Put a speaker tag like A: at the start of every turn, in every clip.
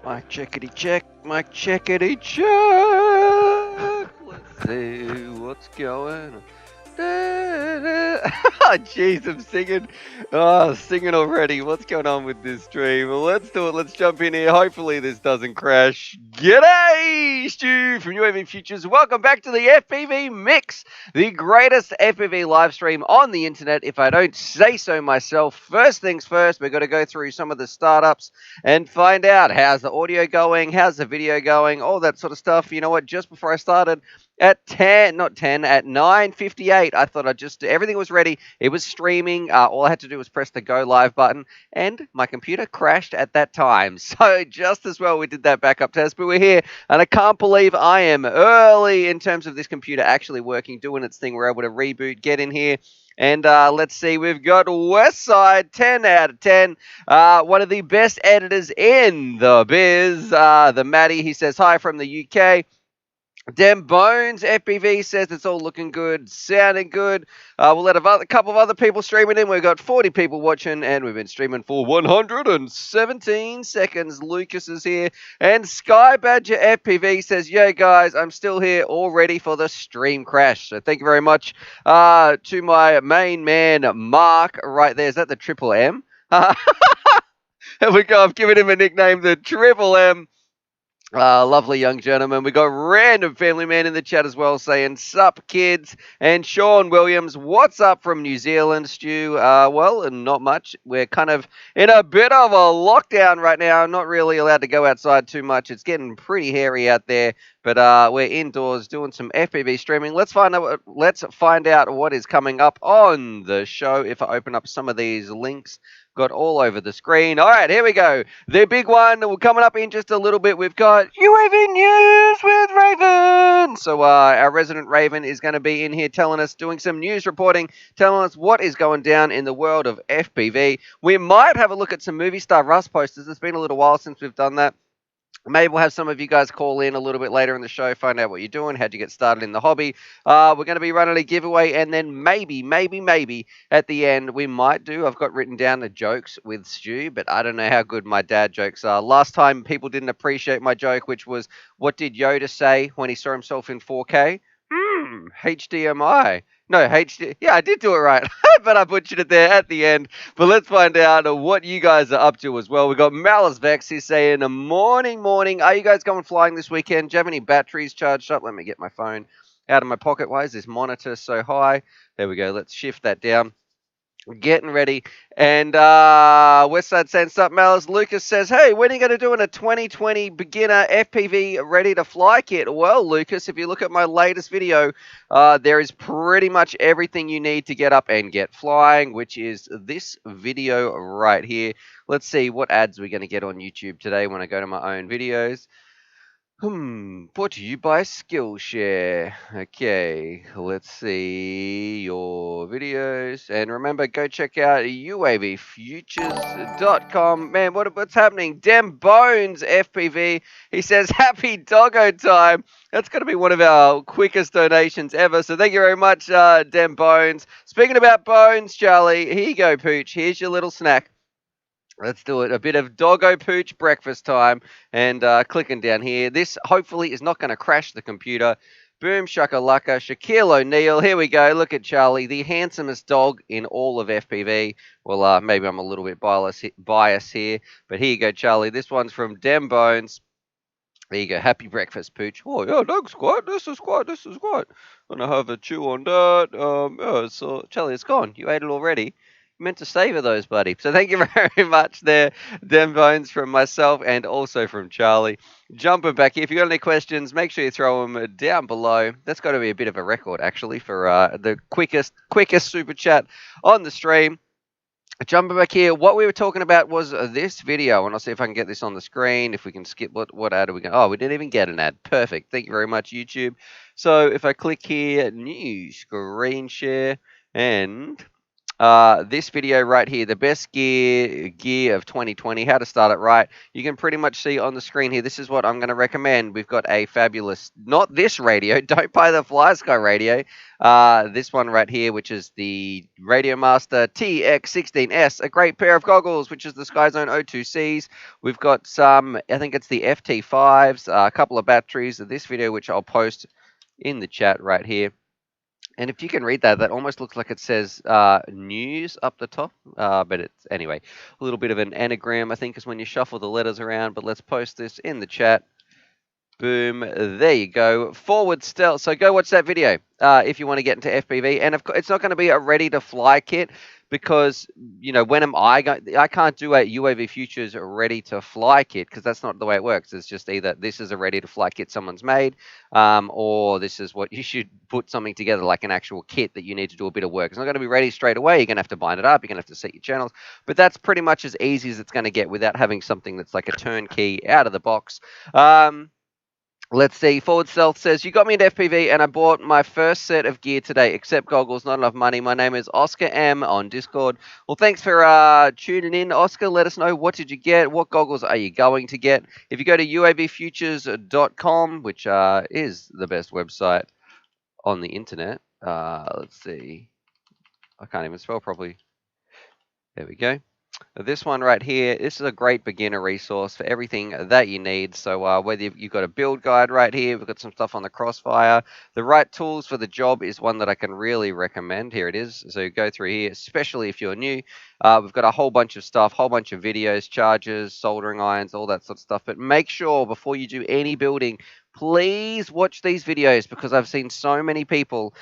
A: Mic checkity check, mic checkity check. Let's see what's going on. Oh, jeez, I'm singing. Oh, singing already. What's going on with this stream? Well, let's do it. Let's jump in here. Hopefully, this doesn't crash. G'day, Stu from UAV Futures. Welcome back to the FPV Mix, the greatest FPV live stream on the internet, if I don't say so myself. First things first, we're going to go through some of the startups and find out how's the audio going, how's the video going, all that sort of stuff. You know what? Just before I started, at 9:58, I thought everything was ready. It was streaming. All I had to do was press the go live button, and my computer crashed at that time. So just as well we did that backup test, but we're here, and I can't believe I am early in terms of this computer actually working, doing its thing. We're able to reboot, get in here. And let's see, we've got Westside, 10 out of 10. One of the best editors in the biz. The Matty, he says, hi from the UK. Dem Bones FPV says it's all looking good, sounding good. We'll let a couple of other people streaming in. We've got 40 people watching, and we've been streaming for 117 seconds. Lucas is here, and Sky Badger FPV says, "Yo guys, I'm still here, all ready for the stream crash." So thank you very much to my main man Mark right there. Is that the Triple M? Here we go. I've given him a nickname, the Triple M. Lovely young gentleman. We got Random Family Man in the chat as well saying, sup kids. And Sean Williams, what's up from New Zealand, Stu? Well, and not much. We're kind of in a bit of a lockdown right now. Not really allowed to go outside too much. It's getting pretty hairy out there. But we're indoors doing some FPV streaming. Let's find out what is coming up on the show. If I open up some of these links, got all over the screen. All right, here we go. The big one coming up in just a little bit. We've got UAV News with Raven. So our resident Raven is going to be in here telling us, doing some news reporting, telling us what is going down in the world of FPV. We might have a look at some movie star Russ posters. It's been a little while since we've done that. Maybe we'll have some of you guys call in a little bit later in the show, find out what you're doing, how'd you get started in the hobby. We're going to be running a giveaway, and then maybe at the end we might do. I've got written down the jokes with Stu, but I don't know how good my dad jokes are. Last time people didn't appreciate my joke, which was, what did Yoda say when he saw himself in 4K? HDMI. No, HD. Yeah, I did do it right, but I butchered it there at the end. But let's find out what you guys are up to as well. We got Malice Vex. He's saying, morning. Are you guys going flying this weekend? Do you have any batteries charged up? Let me get my phone out of my pocket. Why is this monitor so high? There we go. Let's shift that down. Getting ready. And Westside saying, sup, Malice. Lucas says, hey, when are you going to do a 2020 beginner FPV ready to fly kit? Well, Lucas, if you look at my latest video, there is pretty much everything you need to get up and get flying, which is this video right here. Let's see what ads we're going to get on YouTube today when I go to my own videos. Brought to you by Skillshare. Okay, let's see your videos. And remember, go check out uavfutures.com. Man, what's happening? Dem Bones FPV. He says, happy doggo time. That's going to be one of our quickest donations ever. So thank you very much, Dem Bones. Speaking about bones, Charlie, here you go, Pooch. Here's your little snack. Let's do it. A bit of doggo pooch breakfast time. And clicking down here. This hopefully is not going to crash the computer. Boom shakalaka. Shaquille O'Neal. Here we go. Look at Charlie, the handsomest dog in all of FPV. Well, maybe I'm a little bit biased here. But here you go, Charlie. This one's from Dem Bones. There you go. Happy breakfast, Pooch. Oh, yeah, that's quite. This is quite. Gonna have a chew on that. Yeah, so, Charlie, it's gone. You ate it already. Meant to savor those, buddy. So thank you very much there, Dem Bones, from myself and also from Charlie. Jumping back here. If you got any questions, make sure you throw them down below. That's got to be a bit of a record, actually, for the quickest super chat on the stream. Jumping back here, what we were talking about was this video, and I'll see if I can get this on the screen. If we can skip, what ad are we going? Oh, we didn't even get an ad. Perfect. Thank you very much, YouTube. So if I click here, new screen share, and this video right here, the best gear of 2020, how to start it right. You can pretty much see on the screen here, this is what I'm going to recommend. We've got a fabulous, not this radio, don't buy the Fly Sky radio. This one right here, which is the Radio Master TX16S, a great pair of goggles, which is the Skyzone O2cs. We've got some, I think it's the FT5s, a couple of batteries. This video, which I'll post in the chat right here. And if you can read that, that almost looks like it says news up the top. But it's, anyway, a little bit of an anagram, I think, is when you shuffle the letters around. But let's post this in the chat. Boom. There you go. Forward stealth. So go watch that video if you want to get into FPV. And of course, it's not going to be a ready-to-fly kit because, you know, when am I going? I can't do a UAV Futures ready-to-fly kit because that's not the way it works. It's just either this is a ready-to-fly kit someone's made or this is what you should put something together like an actual kit that you need to do a bit of work. It's not going to be ready straight away. You're going to have to bind it up. You're going to have to set your channels. But that's pretty much as easy as it's going to get without having something that's like a turnkey out of the box. Let's see. Forward Stealth says, you got me into FPV and I bought my first set of gear today, except goggles, not enough money. My name is Oscar M on Discord. Well, thanks for tuning in, Oscar. Let us know, what did you get? What goggles are you going to get? If you go to uavfutures.com, which is the best website on the internet. Let's see. I can't even spell properly. There we go. This one right here, this is a great beginner resource for everything that you need. So whether you've got a build guide right here, we've got some stuff on the Crossfire. The right tools for the job is one that I can really recommend. Here it is. So go through here, especially if you're new. We've got a whole bunch of stuff, whole bunch of videos, chargers, soldering irons, all that sort of stuff. But make sure before you do any building, please watch these videos because I've seen so many people,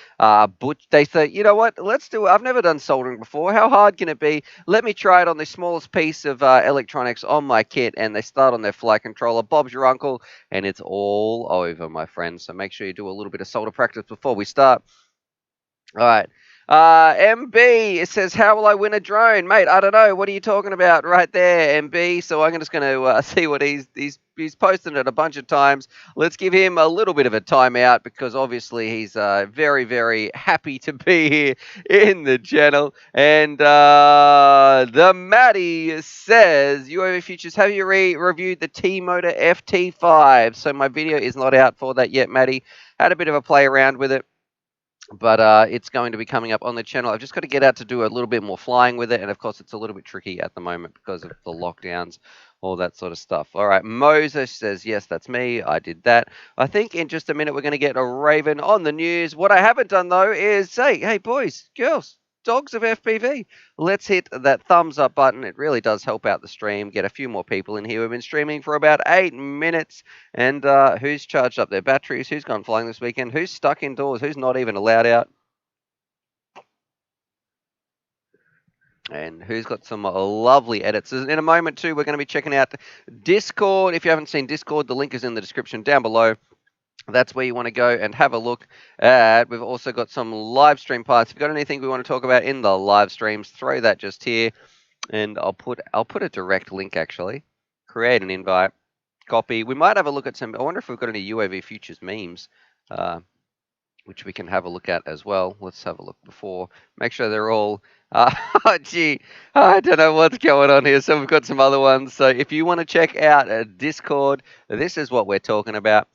A: they say, you know what, let's do it. I've never done soldering before. How hard can it be? Let me try it on the smallest piece of electronics on my kit, and they start on their flight controller. Bob's your uncle, and it's all over, my friends. So make sure you do a little bit of solder practice before we start. All right. MB, it says, how will I win a drone? Mate, I don't know. What are you talking about right there, MB? So I'm just going to see what he's posted it a bunch of times. Let's give him a little bit of a timeout because obviously he's very, very happy to be here in the channel. And the Maddie says, UAV Futures, have you reviewed the T-Motor FT5? So my video is not out for that yet, Maddie. Had a bit of a play around with it. But it's going to be coming up on the channel. I've just got to get out to do a little bit more flying with it. And, of course, it's a little bit tricky at the moment because of the lockdowns, all that sort of stuff. All right, Moses says, yes, that's me. I did that. I think in just a minute we're going to get a Raven on the news. What I haven't done, though, is say, hey, boys, girls, dogs of FPV, let's hit that thumbs up button. It really does help out the stream, get a few more people in here. We've been streaming for about 8 minutes. And who's charged up their batteries? Who's gone flying this weekend? Who's stuck indoors? Who's not even allowed out? And who's got some lovely edits? In a moment, too, we're going to be checking out Discord. If you haven't seen Discord, the link is in the description down below. That's where you want to go and have a look at. We've also got some live stream parts. If you've got anything we want to talk about in the live streams, throw that just here. And I'll put a direct link, actually. Create an invite. Copy. We might have a look at some. I wonder if we've got any UAV Futures memes, which we can have a look at as well. Let's have a look before. Make sure they're all. Gee, I don't know what's going on here. So we've got some other ones. So if you want to check out Discord, this is what we're talking about.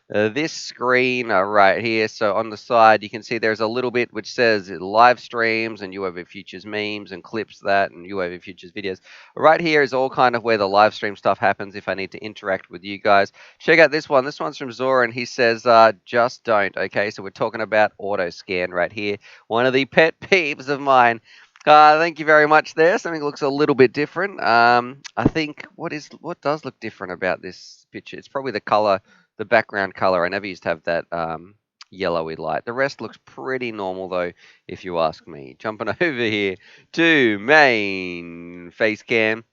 A: This screen right here, so on the side you can see there's a little bit which says live streams and UAV Futures memes and clips that and UAV Futures videos. Right here is all kind of where the live stream stuff happens if I need to interact with you guys. Check out this one. This one's from Zora and he says, just don't. Okay, so we're talking about auto scan right here. One of the pet peeves of mine. Thank you very much there. Something looks a little bit different. I think what does look different about this picture? It's probably the color. The background color, I never used to have that yellowy light. The rest looks pretty normal, though, if you ask me. Jumping over here to main face cam.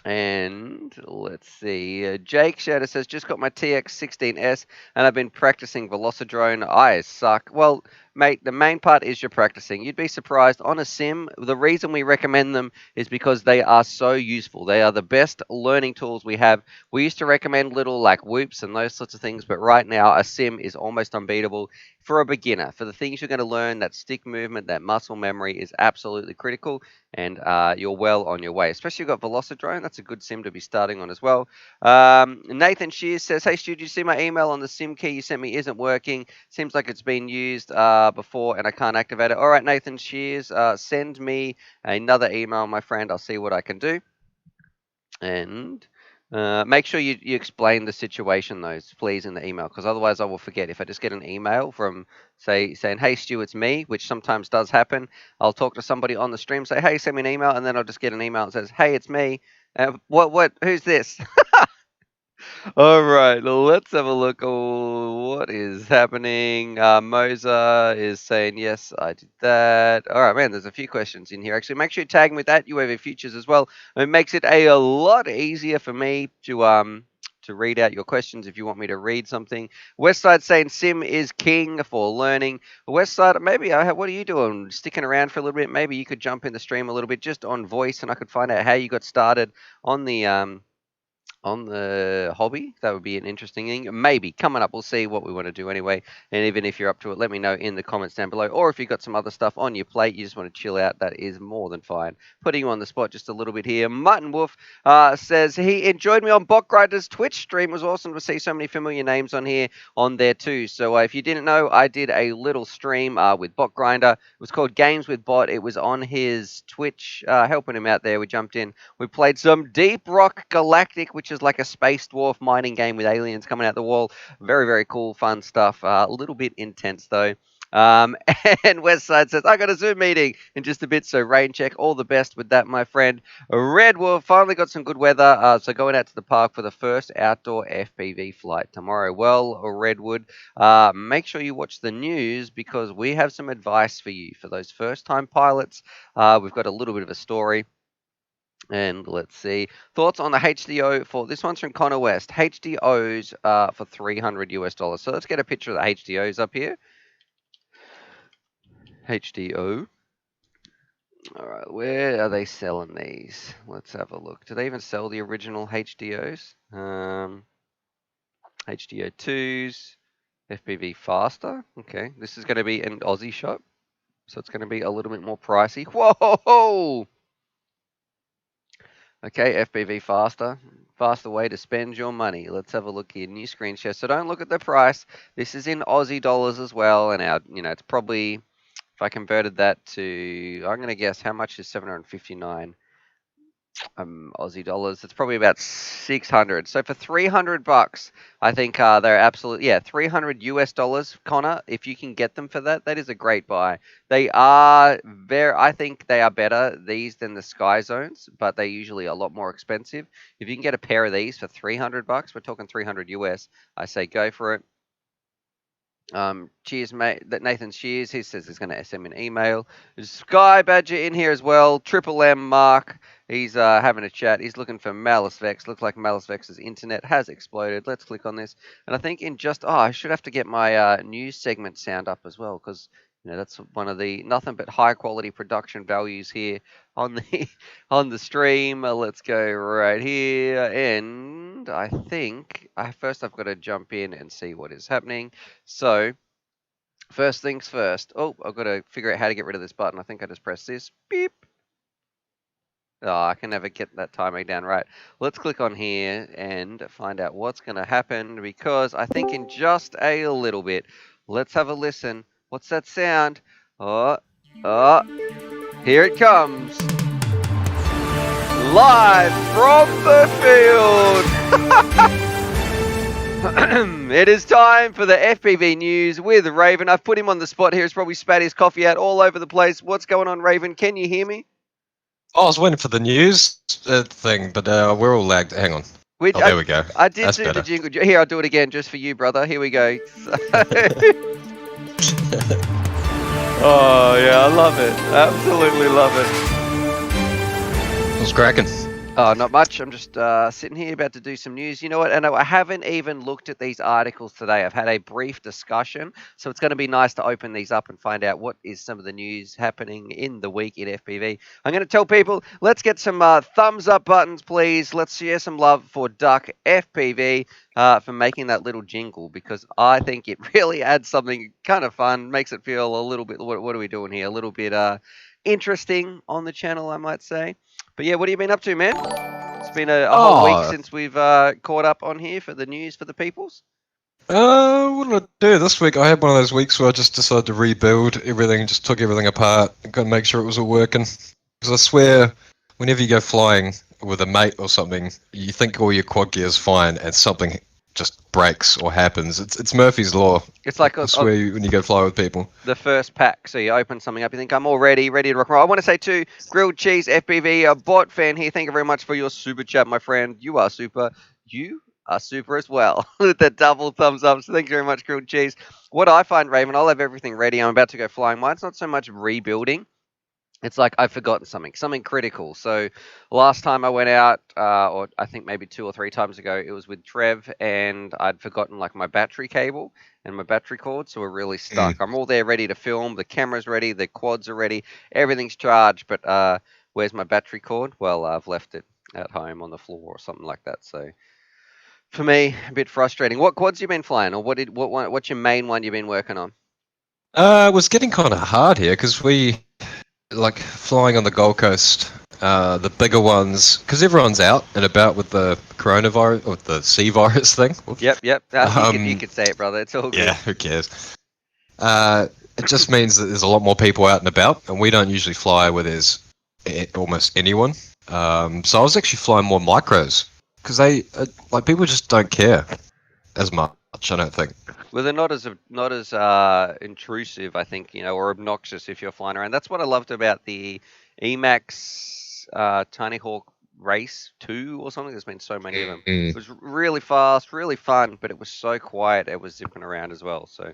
A: And let's see. Jake Shadow says, just got my TX16S and I've been practicing Velocidrone. I suck. Well, mate, the main part is you're practicing. You'd be surprised. On a sim, the reason we recommend them is because they are so useful. They are the best learning tools we have. We used to recommend little like whoops and those sorts of things, but right now a sim is almost unbeatable. for a beginner. For the things you're going to learn, that stick movement, that muscle memory is absolutely critical, and you're well on your way. Especially you've got Velocidrone. That's a good sim to be starting on as well. Nathan Shears says, hey, Stu, did you see my email on the sim key you sent me isn't working? Seems like it's been used before and I can't activate it. All right, Nathan Shears, send me another email, my friend. I'll see what I can do. And make sure you explain the situation, though, please, in the email, because otherwise I will forget. If I just get an email from, say, saying, hey, Stu, it's me, which sometimes does happen, I'll talk to somebody on the stream, say, hey, send me an email, and then I'll just get an email that says, hey, it's me. Who's this? All right, let's have a look. Oh, what is happening? Moza is saying, yes, I did that. All right, man, there's a few questions in here. Actually, make sure you tag me with that, UAV Futures as well. It makes it a lot easier for me to read out your questions if you want me to read something. Westside saying sim is king for learning. Westside, maybe, what are you doing? Sticking around for a little bit? Maybe you could jump in the stream a little bit just on voice, and I could find out how you got started on the hobby. That would be an interesting thing. Maybe coming up, we'll see what we want to do anyway. And even if you're up to it, let me know in the comments down below. Or if you've got some other stuff on your plate, you just want to chill out, that is more than fine. Putting you on the spot just a little bit here. Mutton Wolf says he enjoyed me on Bot Grinder's Twitch stream. It was awesome to see so many familiar names on there too. So if you didn't know, I did a little stream with Bot Grinder. It was called Games with Bot. It was on his Twitch, helping him out there. We jumped in. We played some Deep Rock Galactic, which is like a space dwarf mining game with aliens coming out the wall. Very, very cool, fun stuff. A little bit intense, though. And Westside says, I got a Zoom meeting in just a bit, so rain check. All the best with that, my friend. Red Wolf finally got some good weather, so going out to the park for the first outdoor FPV flight tomorrow. Well, Redwood, make sure you watch the news because we have some advice for you. For those first-time pilots, we've got a little bit of a story. And let's see. Thoughts on the HDO for this one's from Connor West. HDOs for $300 US. So let's get a picture of the HDOs up here. HDO. All right, where are they selling these? Let's have a look. Do they even sell the original HDOs? HDO2s, FPV Faster. Okay, this is going to be an Aussie shop, so it's going to be a little bit more pricey. Whoa! Okay, FPV faster way to spend your money. Let's have a look here. New screen share. So don't look at the price. This is in Aussie dollars as well, and it's probably, if I converted that to, I'm going to guess how much is 759 Aussie dollars. It's probably about 600. So for $300, I think they're absolutely, 300 US dollars, Connor. If you can get them for that, that is a great buy. They are I think they are better these than the Skyzones, but they're usually a lot more expensive. If you can get a pair of these for $300, we're talking 300 US. I say go for it. Cheers, mate. Nathan Shears, he says he's going to send me an email. Sky Badger in here as well. Triple M Mark, he's having a chat. He's looking for Malice Vex. Looks like Malice Vex's internet has exploded. Let's click on this. And I think I should have to get my news segment sound up as well, because that's one of the nothing but high quality production values here on the stream. Let's go right here, and I think first I've got to jump in and see what is happening. So first things first. Oh, I've got to figure out how to get rid of this button. I think I just press this. Beep. Oh, I can never get that timing down right. Let's click on here and find out what's going to happen, because I think in just a little bit, let's have a listen. What's that sound? Oh, here it comes. Live from the field. It is time for the FPV news with Raven. I've put him on the spot here. He's probably spat his coffee out all over the place. What's going on, Raven? Can you hear me?
B: I was waiting for the news thing, but we're all lagged. Hang on. There we go.
A: I did do the jingle. Here, I'll do it again just for you, brother. Here we go. Oh, yeah, I love it. Absolutely love it.
B: It was cracking.
A: Oh, not much. I'm just sitting here about to do some news. You know what? And I haven't even looked at these articles today. I've had a brief discussion. So it's going to be nice to open these up and find out what is some of the news happening in the week in FPV. I'm going to tell people, let's get some thumbs up buttons, please. Let's share some love for Duck FPV for making that little jingle, because I think it really adds something kind of fun, makes it feel a little bit, what are we doing here? A little bit interesting on the channel, I might say. But yeah, what have you been up to, man? It's been a whole week since we've caught up on here for the news for the peoples.
B: What did I do this week? I had one of those weeks where I just decided to rebuild everything, just took everything apart, got to make sure it was all working. Because I swear, whenever you go flying with a mate or something, you think all your quad gear is fine, and something just breaks or happens. It's Murphy's Law.
A: It's like
B: I swear when you go fly with people.
A: The first pack, so you open something up, you think, I'm all ready to rock and roll. I want to say too, Grilled Cheese FPV, a bot fan here, thank you very much for your super chat, my friend. You are super. You are super as well. With the double thumbs up, so thank you very much, Grilled Cheese. What I find, Raven, I'll have everything ready. I'm about to go flying. Mine's not so much rebuilding. It's like I've forgotten something critical. So last time I went out, or I think maybe 2 or 3 times ago, it was with Trev, and I'd forgotten like my battery cable and my battery cord, so we're really stuck. I'm all there ready to film. The camera's ready, the quads are ready, everything's charged, but where's my battery cord? Well, I've left it at home on the floor or something like that. So for me, a bit frustrating. What quads you been flying, or what's your main one you've been working on?
B: It was getting kind of hard here because we like flying on the Gold Coast, the bigger ones, because everyone's out and about with the coronavirus or the sea virus thing.
A: Yep. You could say it, brother. It's all good.
B: Yeah, who cares? It just means that there's a lot more people out and about, and we don't usually fly where there's almost anyone. So I was actually flying more micros because they like people just don't care as much. I don't think.
A: Well, they're not as intrusive, I think, or obnoxious if you're flying around. That's what I loved about the Emacs Tiny Hawk Race 2 or something. There's been so many of them. It was really fast, really fun, but it was so quiet. It was zipping around as well. So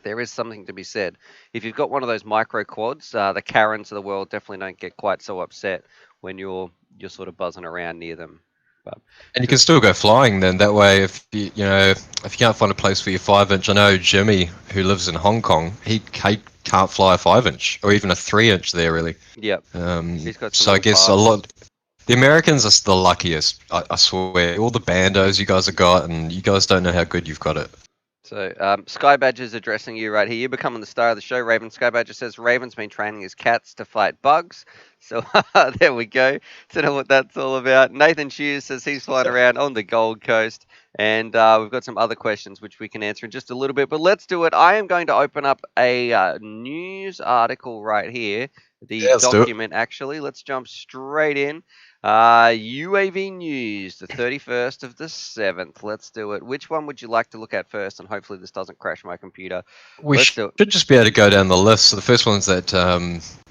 A: there is something to be said. If you've got one of those micro quads, the Karens of the world definitely don't get quite so upset when you're sort of buzzing around near them.
B: And you can still go flying then. That way, if you can't find a place for your 5-inch, I know Jimmy, who lives in Hong Kong, he can't fly a 5-inch or even a 3-inch there really.
A: Yep.
B: So I guess the Americans are the luckiest. I swear, all the bandos you guys have got, and you guys don't know how good you've got it.
A: So, Sky Badger's addressing you right here. You're becoming the star of the show, Raven. Sky Badger says Raven's been training his cats to fight bugs. So, there we go. Don't know what that's all about. Nathan Hughes says he's flying around on the Gold Coast. And we've got some other questions which we can answer in just a little bit. But let's do it. I am going to open up a news article right here. The document, actually. Let's jump straight in. UAV news, the 31st of the 7th. Let's do it. Which one would you like to look at first? And hopefully this doesn't crash my computer.
B: We should just be able to go down the list. So the first one's that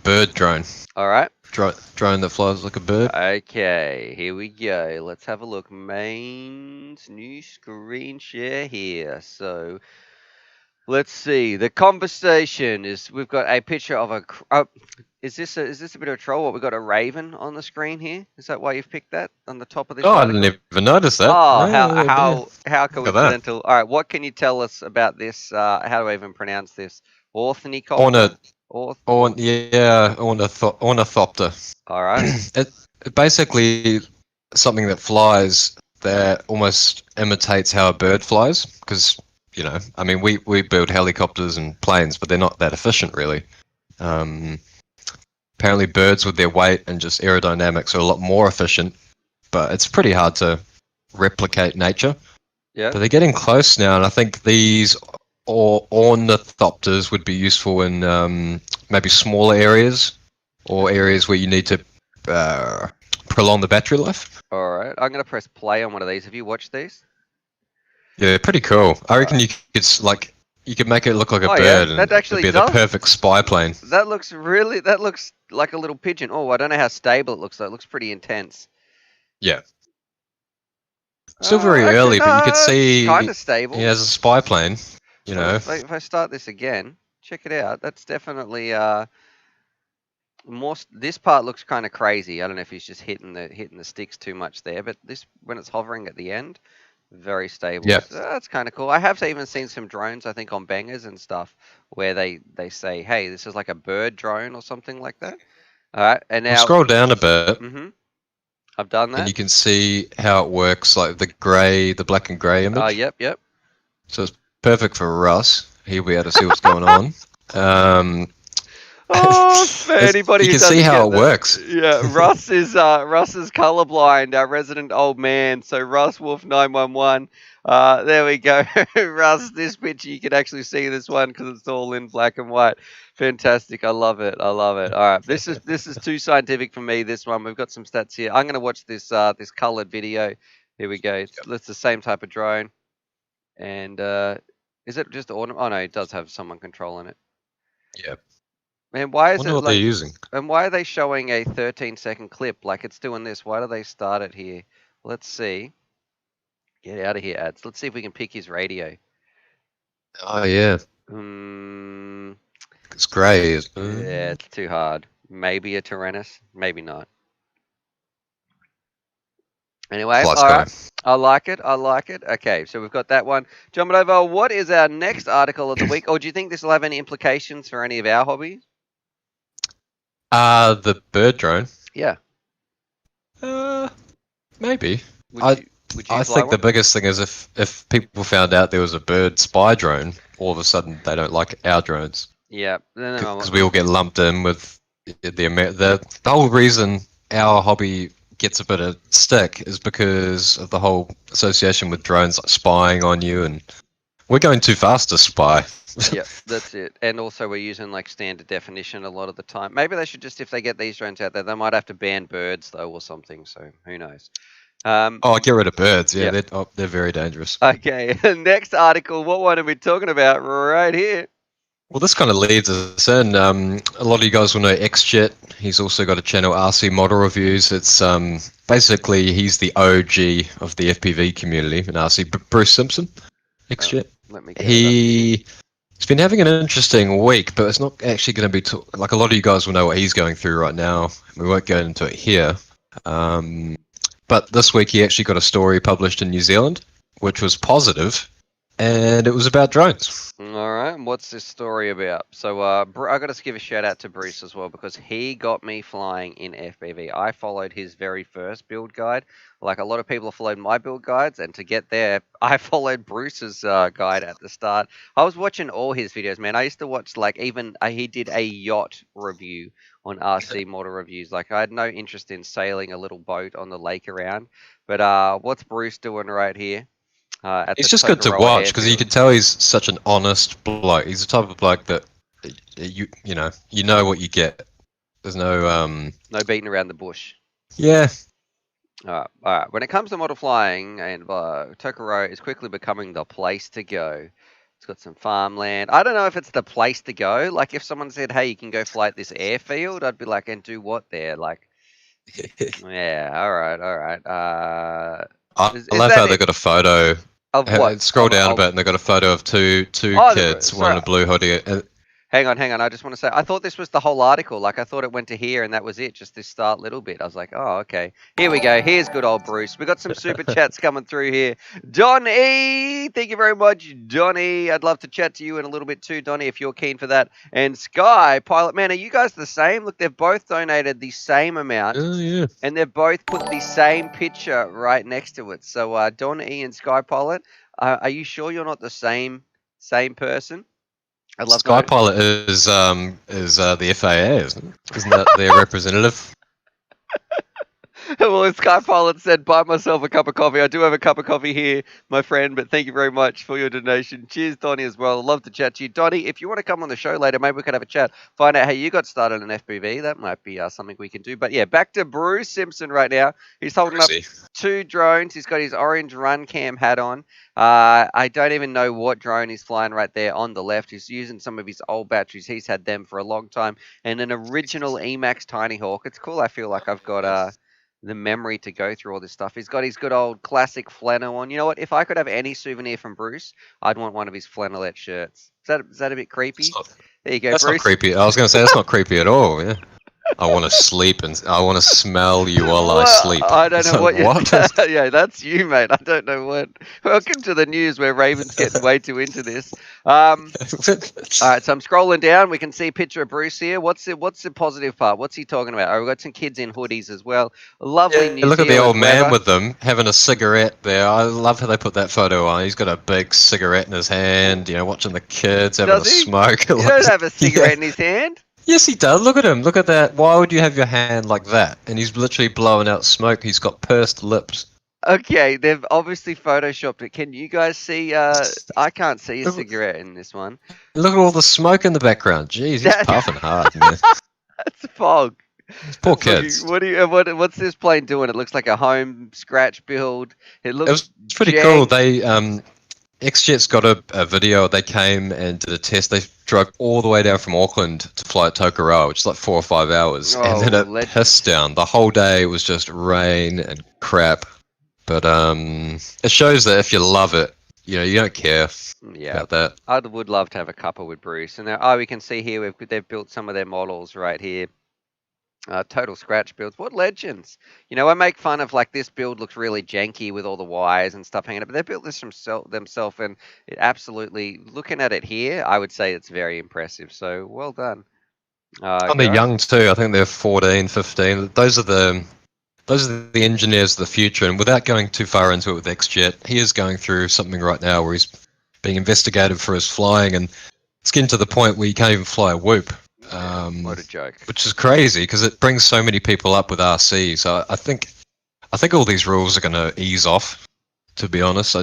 B: bird drone.
A: All right.
B: Drone that flies like a bird.
A: Okay, here we go. Let's have a look. Mains, new screen share here. So let's see. The conversation is, we've got a picture of a... Is this a bit of a troll? What, we've got a raven on the screen here? Is that why you've picked that on the top of this?
B: Oh, article? I didn't even notice that.
A: Oh, how coincidental. All right, what can you tell us about this? How do I even pronounce this? Ornithopter?
B: Ornithopter.
A: All right.
B: It basically something that flies that almost imitates how a bird flies, because I mean we build helicopters and planes, but they're not that efficient really. Apparently birds with their weight and just aerodynamics are a lot more efficient, but it's pretty hard to replicate nature.
A: Yeah.
B: But they're getting close now, and I think these ornithopters would be useful in maybe smaller areas or areas where you need to prolong the battery life.
A: All right, I'm going to press play on one of these. Have you watched these?
B: Yeah, pretty cool. I reckon you could make it look like a bird, and it'd be the perfect spy plane.
A: That looks like a little pigeon. Oh, I don't know how stable it looks though. It looks pretty intense.
B: Yeah. Still very early, but you could see
A: kind of stable.
B: Yeah, as a spy plane,
A: If I start this again, check it out. That's definitely This part looks kind of crazy. I don't know if he's just hitting the sticks too much there, but this when it's hovering at the end, very stable.
B: Yeah.
A: So that's kind of cool. I have even seen some drones, I think, on bangers and stuff, where they say, "Hey, this is like a bird drone or something like that." All right, and
B: We'll
A: now,
B: scroll down a bit,
A: I've done
B: and
A: that.
B: you can see how it works, like the black and grey image.
A: Yep.
B: So it's perfect for Russ. He'll be able to see what's going on.
A: Oh, for anybody
B: you
A: who
B: can
A: doesn't
B: see how
A: get
B: it
A: that,
B: works.
A: yeah, Russ is colorblind, our resident old man. So Russ Wolf 911. There we go, Russ. This picture you can actually see this one because it's all in black and white. Fantastic. I love it. I love it. All right, this is too scientific for me. This one. We've got some stats here. I'm gonna watch this this colored video. Here we go. It's the same type of drone, and is it just autumn? Oh no, it does have someone controlling it.
B: Yeah.
A: Man, why is
B: Wonder
A: it
B: what they're
A: like?
B: using.
A: And why are they showing a 13-second clip like it's doing this? Why do they start it here? Let's see. Get out of here, ads. Let's see if we can pick his radio.
B: Oh yeah. It's grey.
A: Yeah, it's too hard. Maybe a Tyrannus, maybe not. Anyway, all right. I like it. I like it. Okay, so we've got that one. Jumping over, what is our next article of the week? Or do you think this will have any implications for any of our hobbies?
B: The bird drone.
A: Yeah.
B: Maybe.
A: Would you
B: I think the biggest thing is if people found out there was a bird spy drone, all of a sudden they don't like our drones.
A: Yeah.
B: Because we all get lumped in with the whole reason our hobby gets a bit of stick is because of the whole association with drones like spying on you, and we're going too fast to spy.
A: Yeah, that's it. And also we're using like standard definition a lot of the time. Maybe they should just, if they get these drones out there, they might have to ban birds though or something. So who knows?
B: Get rid of birds. Yeah, they're very dangerous.
A: Okay, next article. What one are we talking about right here?
B: Well, this kind of leads us in. A lot of you guys will know XJet. He's also got a channel, RC Model Reviews. It's basically he's the OG of the FPV community in RC. Bruce Simpson, XJet.
A: Let me get
B: He's been having an interesting week, but it's not actually going to be like a lot of you guys will know what he's going through right now. We won't go into it here. But this week he actually got a story published in New Zealand, which was positive, and it was about drones.
A: All right, and what's this story about? So I got to give a shout out to Bruce as well because he got me flying in FPV. I followed his very first build guide. Like a lot of people have followed my build guides, and to get there, I followed Bruce's guide at the start. I was watching all his videos, man. I used to watch like even he did a yacht review on RC Model Reviews. Like I had no interest in sailing a little boat on the lake around, but what's Bruce doing right here?
B: It's just good to watch because you can tell he's such an honest bloke. He's the type of bloke that you know what you get. There's no
A: beating around the bush.
B: Yeah.
A: All right. When it comes to model flying, and Tokoro is quickly becoming the place to go. It's got some farmland. I don't know if it's the place to go. Like if someone said, "Hey, you can go fly at this airfield," I'd be like, "And do what there?" Like, yeah. All right.
B: I love how they got a photo.
A: Of what?
B: Scroll down a bit, and they got a photo of two kids, one in a blue hoodie.
A: Hang on. I just want to say, I thought this was the whole article. Like, I thought it went to here and that was it, just this start little bit. I was like, oh, okay. Here we go. Here's good old Bruce. We got some super chats coming through here. Donnie, thank you very much, Donnie. I'd love to chat to you in a little bit too, Donnie, if you're keen for that. And Sky, Pilot, man, are you guys the same? Look, they've both donated the same amount.
B: Oh, yeah.
A: And they've both put the same picture right next to it. So, Donnie and Sky Pilot, are you sure you're not the same person?
B: I'd love Sky Pilot is the FAA, isn't it? Isn't that their representative?
A: Well, Sky Pilot said, buy myself a cup of coffee. I do have a cup of coffee here, my friend, but thank you very much for your donation. Cheers, Donnie, as well. I'd love to chat to you. Donnie, if you want to come on the show later, maybe we could have a chat, find out how you got started in FPV. That might be something we can do. But yeah, back to Bruce Simpson right now. He's holding up 2 drones. He's got his orange run cam hat on. I don't even know what drone he's flying right there on the left. He's using some of his old batteries. He's had them for a long time. And an original Emacs Tiny Hawk. It's cool. I feel like I've got the memory to go through all this stuff. He's got his good old classic flannel on. You know what? If I could have any souvenir from Bruce, I'd want one of his flannelette shirts. Is that a bit creepy? There you go,
B: That's
A: Bruce.
B: Not creepy. I was going to say that's not creepy at all. Yeah. I want to sleep and I want to smell you while I
A: Well,
B: sleep.
A: I don't know
B: So
A: what you.
B: what?
A: Yeah, that's you, mate. I don't know what. Welcome to the news where Raven's getting way too into this. All right, so I'm scrolling down. We can see a picture of Bruce here. What's the positive part? What's he talking about? Oh, we've got some kids in hoodies as well. Lovely
B: Yeah,
A: New
B: look at the
A: Zealand
B: old man
A: weather.
B: with them having a cigarette there. I love how they put that photo on. He's got a big cigarette in his hand, you know, watching the kids having
A: Does
B: a
A: he?
B: smoke.
A: He don't have a
B: Yeah.
A: cigarette in his hand.
B: Yes, he does. Look at him. Look at that. Why would you have your hand like that? And he's literally blowing out smoke. He's got pursed lips.
A: Okay, they've obviously photoshopped it. Can you guys see? I can't see a cigarette in this one.
B: Look at all the smoke in the background. Jeez, he's puffing hard, man.
A: That's fog.
B: Poor
A: That's
B: kids.
A: What's this plane doing? It looks like a home scratch build. It
B: It
A: looks
B: was pretty cool. They XJet's got a video. They came and did a test. They drove all the way down from Auckland to fly at Tokoroa, which is like 4 or 5 hours, and then it
A: legend.
B: pissed down. The whole day was just rain and crap. But it shows that if you love it, you know, you don't care about that.
A: I would love to have a couple with Bruce. And now, we can see here they've built some of their models right here. Total scratch builds. What legends? You know, I make fun of like this build looks really janky with all the wires and stuff hanging up, but they built this themselves, and it absolutely, looking at it here, I would say it's very impressive. So well done.
B: And they're young too. I think they're 14, 15. Those are the engineers of the future. And without going too far into it with XJet, he is going through something right now where he's being investigated for his flying, and it's getting to the point where you can't even fly a whoop.
A: What a joke!
B: Which is crazy because it brings so many people up with RC. So I think all these rules are going to ease off. To be honest,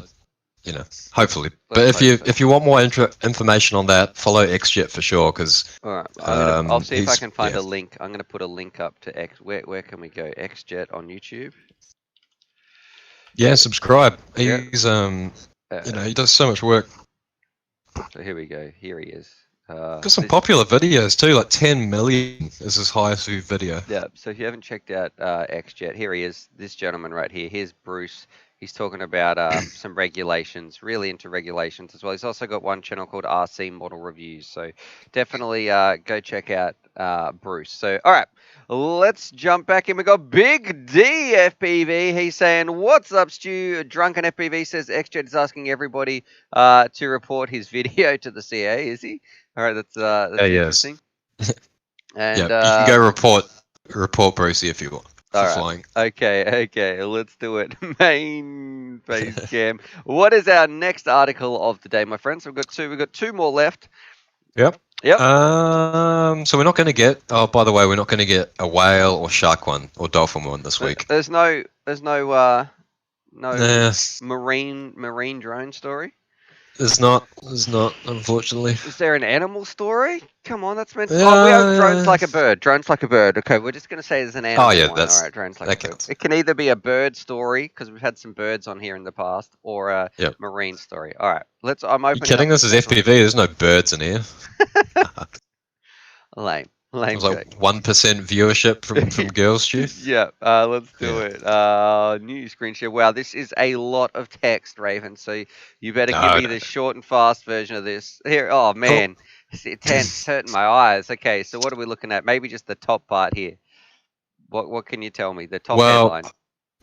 B: hopefully. But if you want more information on that, follow XJet for sure. Because
A: all right, I'll see if I can find a link. I'm going to put a link up to X. Where can we go? XJet on YouTube.
B: Yeah, subscribe. He's he does so much work.
A: So here we go. Here he is.
B: Got some popular videos too, like 10 million is his highest view video.
A: Yeah, so if you haven't checked out XJet, here he is, this gentleman right here. Here's Bruce. He's talking about some regulations, really into regulations as well. He's also got one channel called RC Model Reviews, so definitely go check out Bruce. So, all right, let's jump back in. We got Big D FPV. He's saying, "What's up, Stu?" Drunken FPV says XJet is asking everybody to report his video to the CA. Is he? All right, that's interesting. And
B: you can go report Brucey if you want for flying.
A: Okay, let's do it. Main face cam. What is our next article of the day, my friends? We've got two more left.
B: Yep. So we're not going to get. Oh, by the way, we're not going to get a whale or shark one or dolphin one this week.
A: There's no marine drone story.
B: There's not, unfortunately.
A: Is there an animal story? Come on, that's meant to... we have drones like a bird. Drones like a bird. Okay, we're just going to say there's an animal one.
B: That's...
A: All right, drones like a bird. It can either be a bird story, because we've had some birds on here in the past, or a marine story. All right, I'm opening...
B: You kidding? This is FPV. There's no birds in here.
A: Lame.
B: It was like 1% viewership from girls, Stu.
A: Yeah, let's do it. New screen share. Wow, this is a lot of text, Raven. So you better give me the short and fast version of this. Here, oh man, it's hurting my eyes. Okay, so what are we looking at? Maybe just the top part here. What can you tell me? The top headline.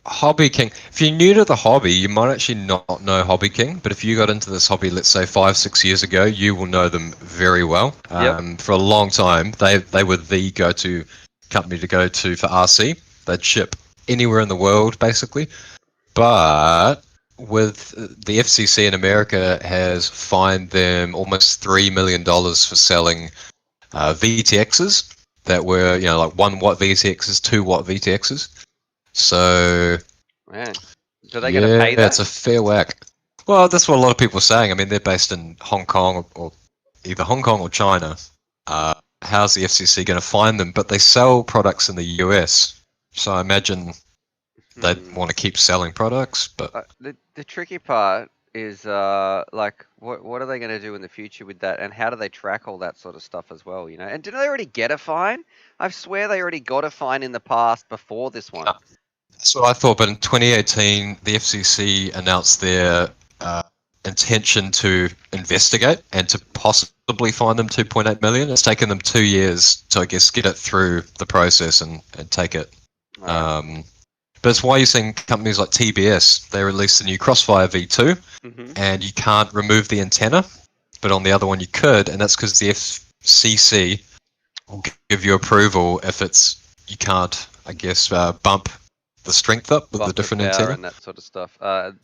B: Hobby King. If you're new to the hobby, you might actually not know Hobby King, but if you got into this hobby, let's say 5-6 years ago, you will know them very well. For a long time, they were the go-to company to go to for RC. They'd ship anywhere in the world, basically. But with the FCC in America has fined them almost $3 million for selling VTXs that were, like 1 watt VTXs, 2 watt VTXs. So,
A: man, are they going to pay that?
B: It's a fair whack. Well, that's what a lot of people are saying. I mean, they're based in Hong Kong or either Hong Kong or China. How's the FCC going to find them? But they sell products in the US, so I imagine they'd want to keep selling products. But
A: the tricky part is like what are they going to do in the future with that, and how do they track all that sort of stuff as well? And did they already get a fine? I swear they already got a fine in the past before this one.
B: That's what I thought, but in 2018, the FCC announced their intention to investigate and to possibly fine them 2.8 million. It's taken them 2 years to, I guess, get it through the process and take it. But it's why you're seeing companies like TBS, they released the new Crossfire V2, and you can't remove the antenna, but on the other one you could, and that's because the FCC will give you approval if you can't, I guess, bump the strength up with the different antenna
A: and that sort of stuff.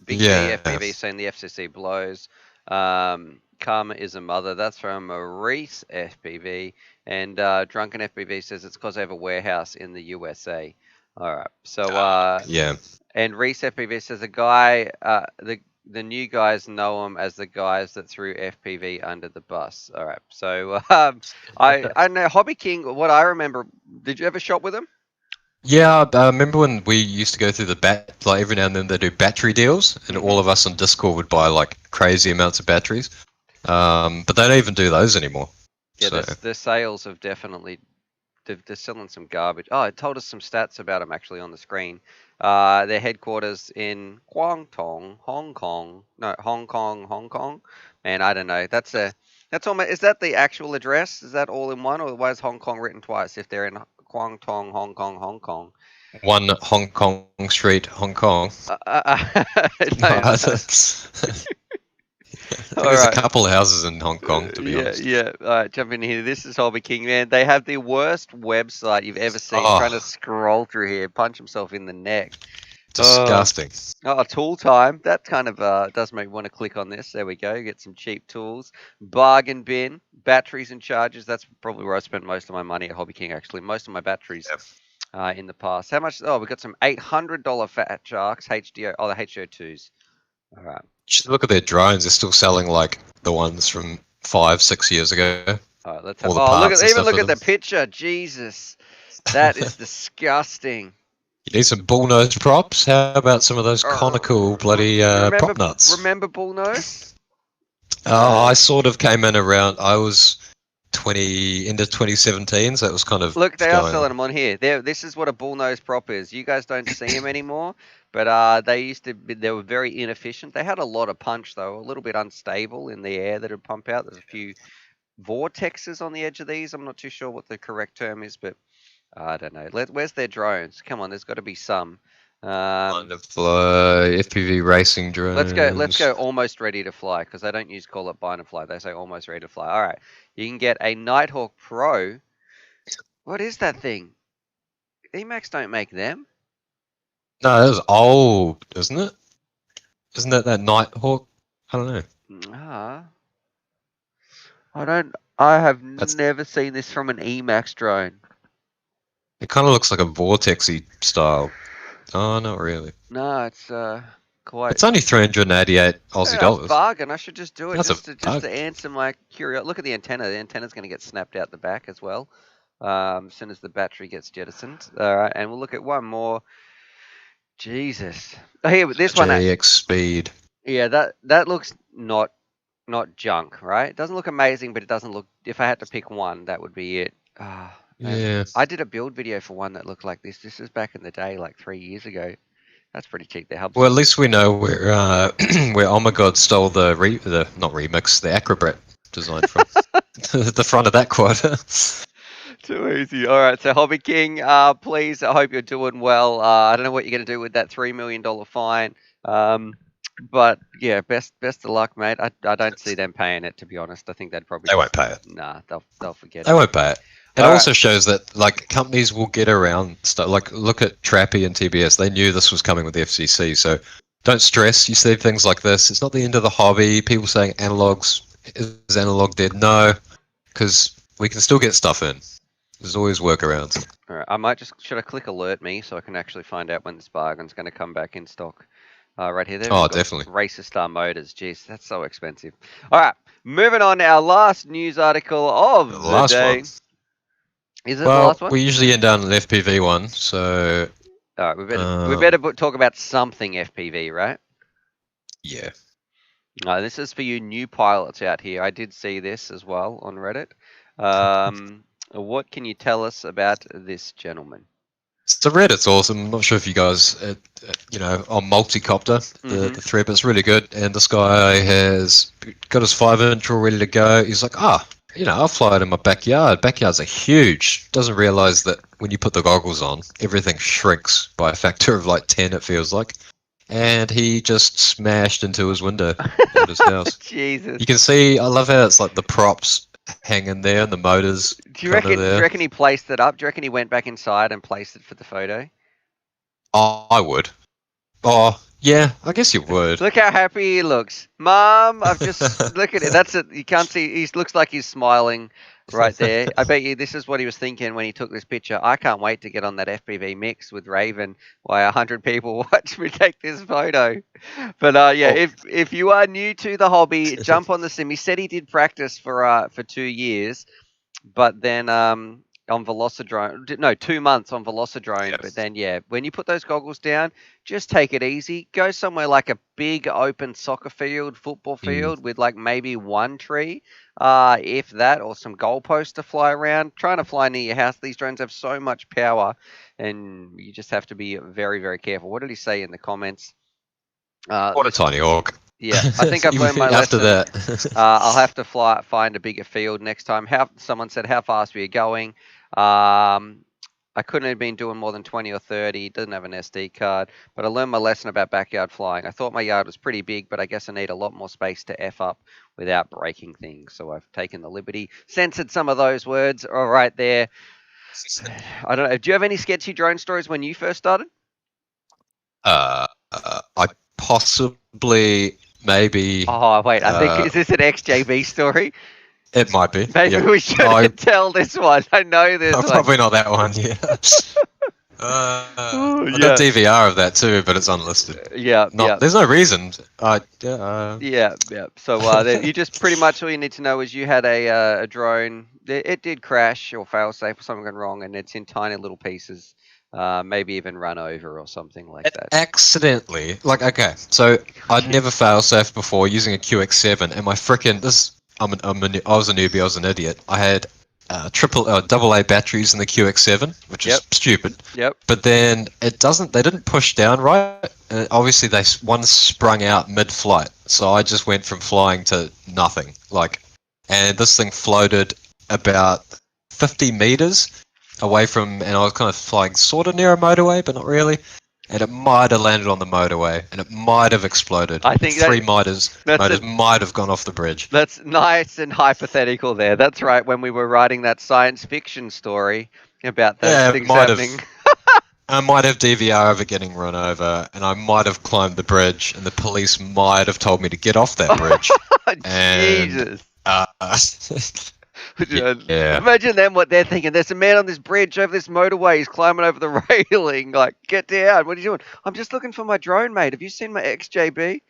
A: Big FPV saying the FCC blows. Karma is a mother. That's from Reese FPV, and Drunken FPV says it's because I have a warehouse in the USA. All right, so and Reese FPV says the guy, the new guys know him as the guys that threw FPV under the bus. All right, so I know Hobby King. What I remember, did you ever shop with him?
B: Yeah, I remember when we used to go through like every now and then they do battery deals, and all of us on Discord would buy like crazy amounts of batteries. But they don't even do those anymore.
A: Yeah, so. The sales have definitely. They're selling some garbage. Oh, it told us some stats about them actually on the screen. Their headquarters in Guangdong, Hong Kong. No, Hong Kong. And I don't know. That's almost. Is that the actual address? Is that all in one, or why is Hong Kong written twice? If they're in Guangdong, Hong Kong.
B: One Hong Kong Street, Hong Kong. There's a couple of houses in Hong Kong, to be honest.
A: Yeah. All right, jump in here. This is Hobby King, man. They have the worst website you've ever seen. Trying to scroll through here, punch himself in the neck.
B: Disgusting.
A: Tool time. That kind of does make me want to click on this. There we go. Get some cheap tools. Bargain bin. Batteries and chargers. That's probably where I spent most of my money at Hobby King, actually. Most of my batteries in the past. How much? Oh, we got some $800 Fat Sharks HDO. Oh, the HDO2s. All right.
B: You should look at their drones. They're still selling like the ones from 5-6 years ago.
A: All right, let's have. Look at the picture. Jesus, that is disgusting.
B: You need some bullnose props. How about some of those conical bloody prop nuts?
A: Remember bullnose?
B: Oh, I sort of came in around. I was into 2017, so it was kind of.
A: Look, they are selling them on here. This is what a bullnose prop is. You guys don't see them anymore, but they were very inefficient. They had a lot of punch though, a little bit unstable in the air that would pump out. There's a few vortexes on the edge of these. I'm not too sure what the correct term is, but I don't know. Where's their drones? Come on, there's got to be some.
B: FPV racing drones.
A: Let's go almost ready to fly, because they don't call it bind and fly. They say almost ready to fly. All right. You can get a Nighthawk Pro. What is that thing? Emacs don't make them.
B: No, that was old, isn't it? Isn't that Nighthawk? I don't know.
A: I have never seen this from an Emacs drone.
B: It kind of looks like a vortexy style. Oh, not really.
A: No, it's quite.
B: It's only 388 Aussie dollars.
A: Bargain. I should just do it
B: just
A: to answer my curiosity. Look at the antenna. The antenna's going to get snapped out the back as well, as soon as the battery gets jettisoned. All right, and we'll look at one more. Jesus. Oh, here, this one.
B: JX Speed.
A: Yeah, that looks not junk, right? It doesn't look amazing, but it doesn't look. If I had to pick one, that would be it.
B: Yeah.
A: I did a build video for one that looked like this. This is back in the day, like 3 years ago. That's pretty cheap.
B: Well, at least we know where Omagod stole the Acrobat design from. The front of that quad.
A: Too easy. All right, so Hobby King, please, I hope you're doing well. I don't know what you're going to do with that $3 million fine. But yeah, best of luck, mate. I don't see them paying it, to be honest. I think they'd probably.
B: They won't pay it.
A: Nah, they'll forget it.
B: They won't pay it. It also shows that like companies will get around stuff. Like look at Trappy and TBS. They knew this was coming with the FCC, so don't stress. You see things like this. It's not the end of the hobby. People saying is analog dead? No, because we can still get stuff in. There's always workarounds.
A: All right, should I click alert me so I can actually find out when this bargain's going to come back in stock? Right here.
B: Definitely.
A: Racer Star Motors. Jeez, that's so expensive. All right, moving on. Our last news article of the day. Is it the last one?
B: We usually end down an FPV one, so.
A: All right, we better talk about something FPV, right?
B: Yeah.
A: This is for you new pilots out here. I did see this as well on Reddit. What can you tell us about this gentleman?
B: So Reddit's awesome. I'm not sure if you guys, on Multicopter, the thread, but it's really good. And this guy has got his 5-inch all ready to go. He's like, I'll fly it in my backyard. Backyards are huge. Doesn't realize that when you put the goggles on, everything shrinks by a factor of like 10, it feels like. And he just smashed into his window at his house.
A: Jesus.
B: You can see, I love how it's like the props hanging there and the motors.
A: Do you reckon he placed it up? Do you reckon he went back inside and placed it for the photo?
B: Oh, I would. Oh, yeah, I guess you would.
A: Look how happy he looks. Mom, I've just... Look at it. That's it. You can't see... He looks like he's smiling right there. I bet you this is what he was thinking when he took this picture. I can't wait to get on that FPV mix with Raven while 100 people watch me take this photo. But if you are new to the hobby, jump on the sim. He said he did practice for 2 years, but then... on Velocidrone, no, 2 months on Velocidrone, yes. But then, when you put those goggles down, just take it easy. Go somewhere like a big open soccer field, football field with like maybe one tree, if that, or some goalposts to fly around. Trying to fly near your house. These drones have so much power, and you just have to be very, very careful. What did he say in the comments?
B: What a tiny hawk.
A: Yeah, I think I've learned my lesson.
B: After that,
A: I'll have to find a bigger field next time. Someone said, how fast were you going? I couldn't have been doing more than 20 or 30. Didn't have an SD card, but I learned my lesson about backyard flying. I thought my yard was pretty big, but I guess I need a lot more space to F up without breaking things. So I've taken the liberty, censored some of those words. All right there. I don't know. Do you have any sketchy drone stories when you first started?
B: I possibly, maybe.
A: Oh, wait. I think, is this an XJB story?
B: It might be.
A: Maybe we should tell this one. I know this one.
B: Probably not that one, yeah. I got DVR of that too, but it's unlisted. There's no reason.
A: Yeah. So you just pretty much all you need to know is you had a drone. It did crash or fail safe or something went wrong, and it's in tiny little pieces. Maybe even run over or something like that.
B: Accidentally, so I'd never fail safe before using a QX7, and my frickin' I was a newbie, I was an idiot. I had double A batteries in the QX7, which is stupid.
A: Yep.
B: But then they didn't push down right. Obviously, one sprung out mid-flight, so I just went from flying to nothing. And this thing floated about 50 meters away from, and I was kind of flying sort of near a motorway, but not really. And it might have landed on the motorway, and it might have exploded.
A: I think
B: three motors might have gone off the bridge.
A: That's nice and hypothetical there. That's right, when we were writing that science fiction story about those things happening.
B: I might have DVR of it getting run over, and I might have climbed the bridge, and the police might have told me to get off that bridge.
A: Jesus. Imagine them what they're thinking. There's a man on this bridge over this motorway. He's climbing over the railing. Like, get down. What are you doing? I'm just looking for my drone, mate. Have you seen my XJB?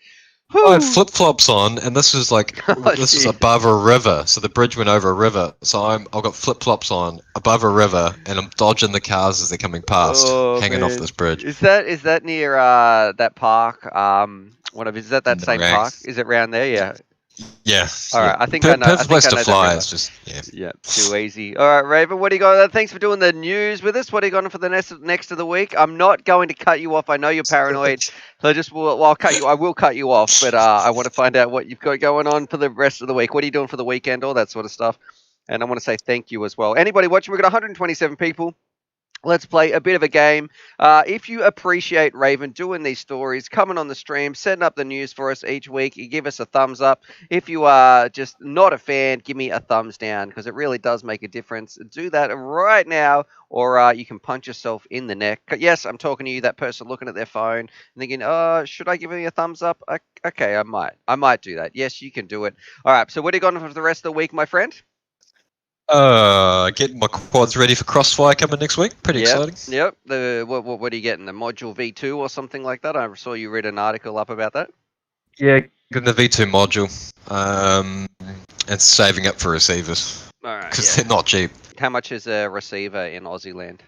B: I had flip-flops on, and this is is above a river. So the bridge went over a river. So I've got flip-flops on above a river, and I'm dodging the cars as they're coming past, hanging off this bridge.
A: Is that near that park? Is that same park? Is it around there? Yeah.
B: Yeah.
A: All right. I think I know.
B: Perfect place to fly. It's just
A: too easy. All right, Raven. What do you got? Thanks for doing the news with us. What do you got for the next of the week? I'm not going to cut you off. I know you're paranoid, so I'll cut you. I will cut you off, but I want to find out what you've got going on for the rest of the week. What are you doing for the weekend? All that sort of stuff. And I want to say thank you as well. Anybody watching? We've got 127 people. Let's play a bit of a game. If you appreciate Raven doing these stories, coming on the stream, setting up the news for us each week, you give us a thumbs up. If you are just not a fan, give me a thumbs down, because it really does make a difference. Do that right now, or you can punch yourself in the neck. Yes, I'm talking to you, that person looking at their phone and thinking, should I give me a thumbs up? Okay, I might do that. Yes, you can do it. All right, so what are you going for the rest of the week, my friend?
B: Getting my quads ready for Crossfire coming next week. Pretty exciting.
A: Yep. What are you getting? The Module V2 or something like that? I saw you read an article up about that.
B: Yeah, getting the V2 module. And saving up for receivers.
A: All right.
B: Because they're not cheap.
A: How much is a receiver in Aussie land?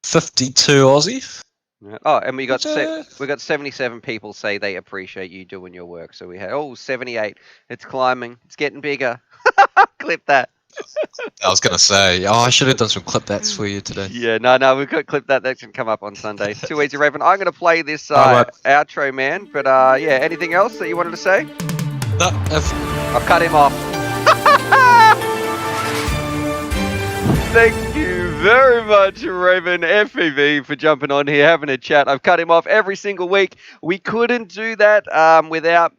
B: 52 Aussie.
A: Oh, and we got 77 people say they appreciate you doing your work. So we had 78. It's climbing. It's getting bigger. Clip that.
B: I was gonna say, I should have done some clip that's for you today.
A: Yeah, no, we've got clip that can come up on Sunday. Too easy, Raven. I'm going to play this
B: Alright.
A: outro, man. But yeah, anything else that you wanted to say?
B: No,
A: I've cut him off. Thank you very much, Raven FPV, for jumping on here, having a chat. I've cut him off every single week. We couldn't do that without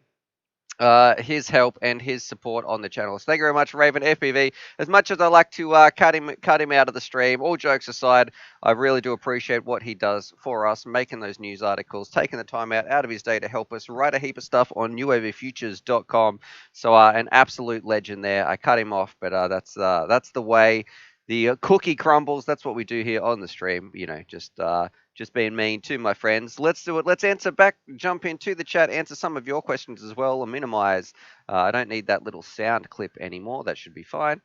A: his help and his support on the channel. So thank you very much, Raven FPV. As much as I like to cut him out of the stream, all jokes aside, I really do appreciate what he does for us, making those news articles, taking the time out of his day to help us write a heap of stuff on uavfutures.com. So an absolute legend there. I cut him off, but that's the way the cookie crumbles. That's what we do here on the stream. You know, just being mean to my friends. Let's do it. Let's answer back, jump into the chat, answer some of your questions as well, and minimize. I don't need that little sound clip anymore. That should be fine.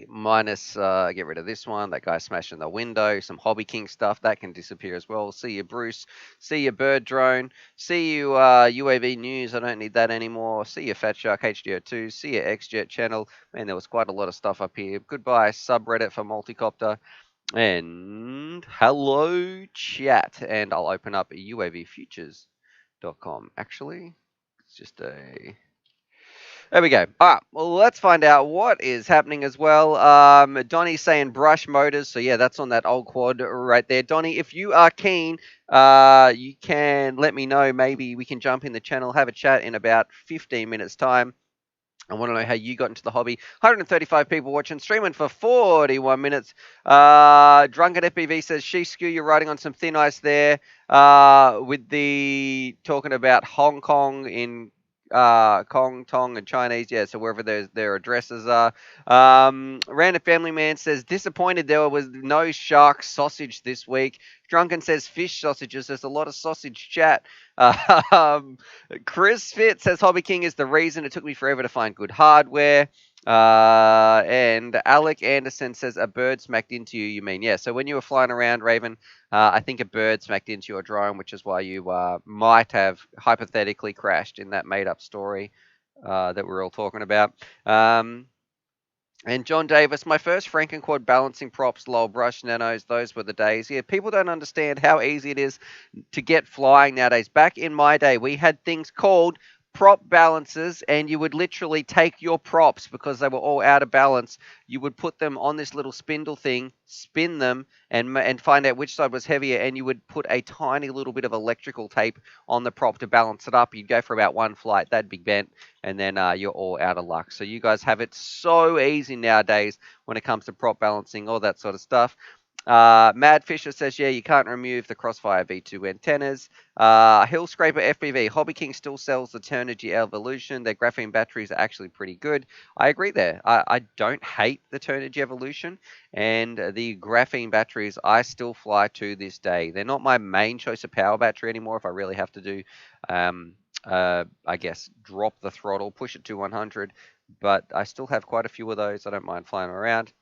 A: Minus, get rid of this one. That guy smashing the window. Some Hobby King stuff. That can disappear as well. See you, Bruce. See you, Bird Drone. See you, UAV News. I don't need that anymore. See you, Fat Shark HDO2. See you, XJet Channel. Man, there was quite a lot of stuff up here. Goodbye, subreddit for Multicopter. And hello, chat. And I'll open up uavfutures.com. Actually, it's just a... There we go. All right, well, let's find out what is happening as well. Donnie's saying brush motors. So, yeah, that's on that old quad right there. Donnie, if you are keen, you can let me know. Maybe we can jump in the channel, have a chat in about 15 minutes' time. I want to know how you got into the hobby. 135 people watching, streaming for 41 minutes. Drunken FPV says, she skew, you're riding on some thin ice there with the talking about Hong Kong in Kong, Tong, and Chinese. Yeah, so wherever their addresses are. Random Family Man says, disappointed there was no shark sausage this week. Drunken says, fish sausages. There's a lot of sausage chat. Chris Fit says, Hobby King is the reason it took me forever to find good hardware. And Alec Anderson says, a bird smacked into you, you mean? Yeah, so when you were flying around, Raven, I think a bird smacked into your drone, which is why you might have hypothetically crashed in that made-up story that we're all talking about. And John Davis, my first Frankenquad balancing props, lol, brush nanos, those were the days. Yeah, people don't understand how easy it is to get flying nowadays. Back in my day, we had things called prop balances, and you would literally take your props because they were all out of balance. You would put them on this little spindle thing, spin them, and find out which side was heavier, and you would put a tiny little bit of electrical tape on the prop to balance it up. You'd go for about one flight, that'd be bent, and then you're all out of luck. So you guys have it so easy nowadays when it comes to prop balancing, all that sort of stuff. Mad Fisher says, yeah, you can't remove the Crossfire V2 antennas. Hill Scraper FPV, Hobby King still sells the Turnigy Evolution. Their graphene batteries are actually pretty good. I agree there. I don't hate the Turnigy Evolution, and the graphene batteries I still fly to this day. They're not my main choice of power battery anymore if I really have to do, I guess, drop the throttle, push it to 100, but I still have quite a few of those. I don't mind flying around.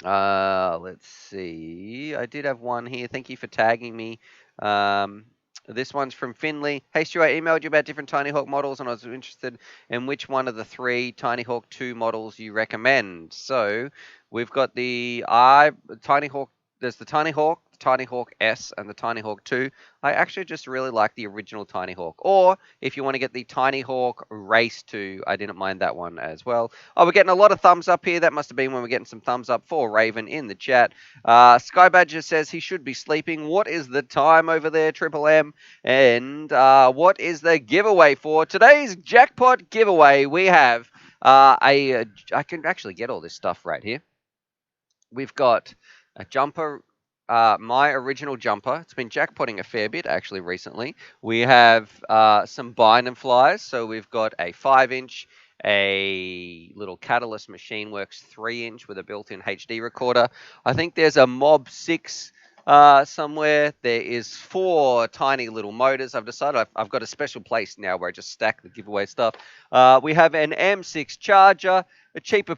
A: Let's see. I did have one here. Thank you for tagging me. This one's from Finley. Hey, Stu, I emailed you about different Tiny Hawk models, and I was interested in which one of the 3 Tiny Hawk 2 models you recommend. So we've got the Tiny Hawk. There's the Tiny Hawk S, and the Tiny Hawk 2. I actually just really like the original Tiny Hawk. Or if you want to get the Tiny Hawk Race 2, I didn't mind that one as well. Oh, we're getting a lot of thumbs up here. That must have been when we're getting some thumbs up for Raven in the chat. Sky Badger says he should be sleeping. What is the time over there, Triple M? And what is the giveaway for today's jackpot giveaway? We have I can actually get all this stuff right here. We've got a jumper, my original jumper. It's been jackpotting a fair bit actually recently. We have some bind and flies. So we've got a 5-inch, a little Catalyst Machine Works 3-inch with a built-in HD recorder. I think there's a Mob 6 somewhere. There is 4 tiny little motors. I've decided I've got a special place now where I just stack the giveaway stuff. We have an M6 charger, a cheap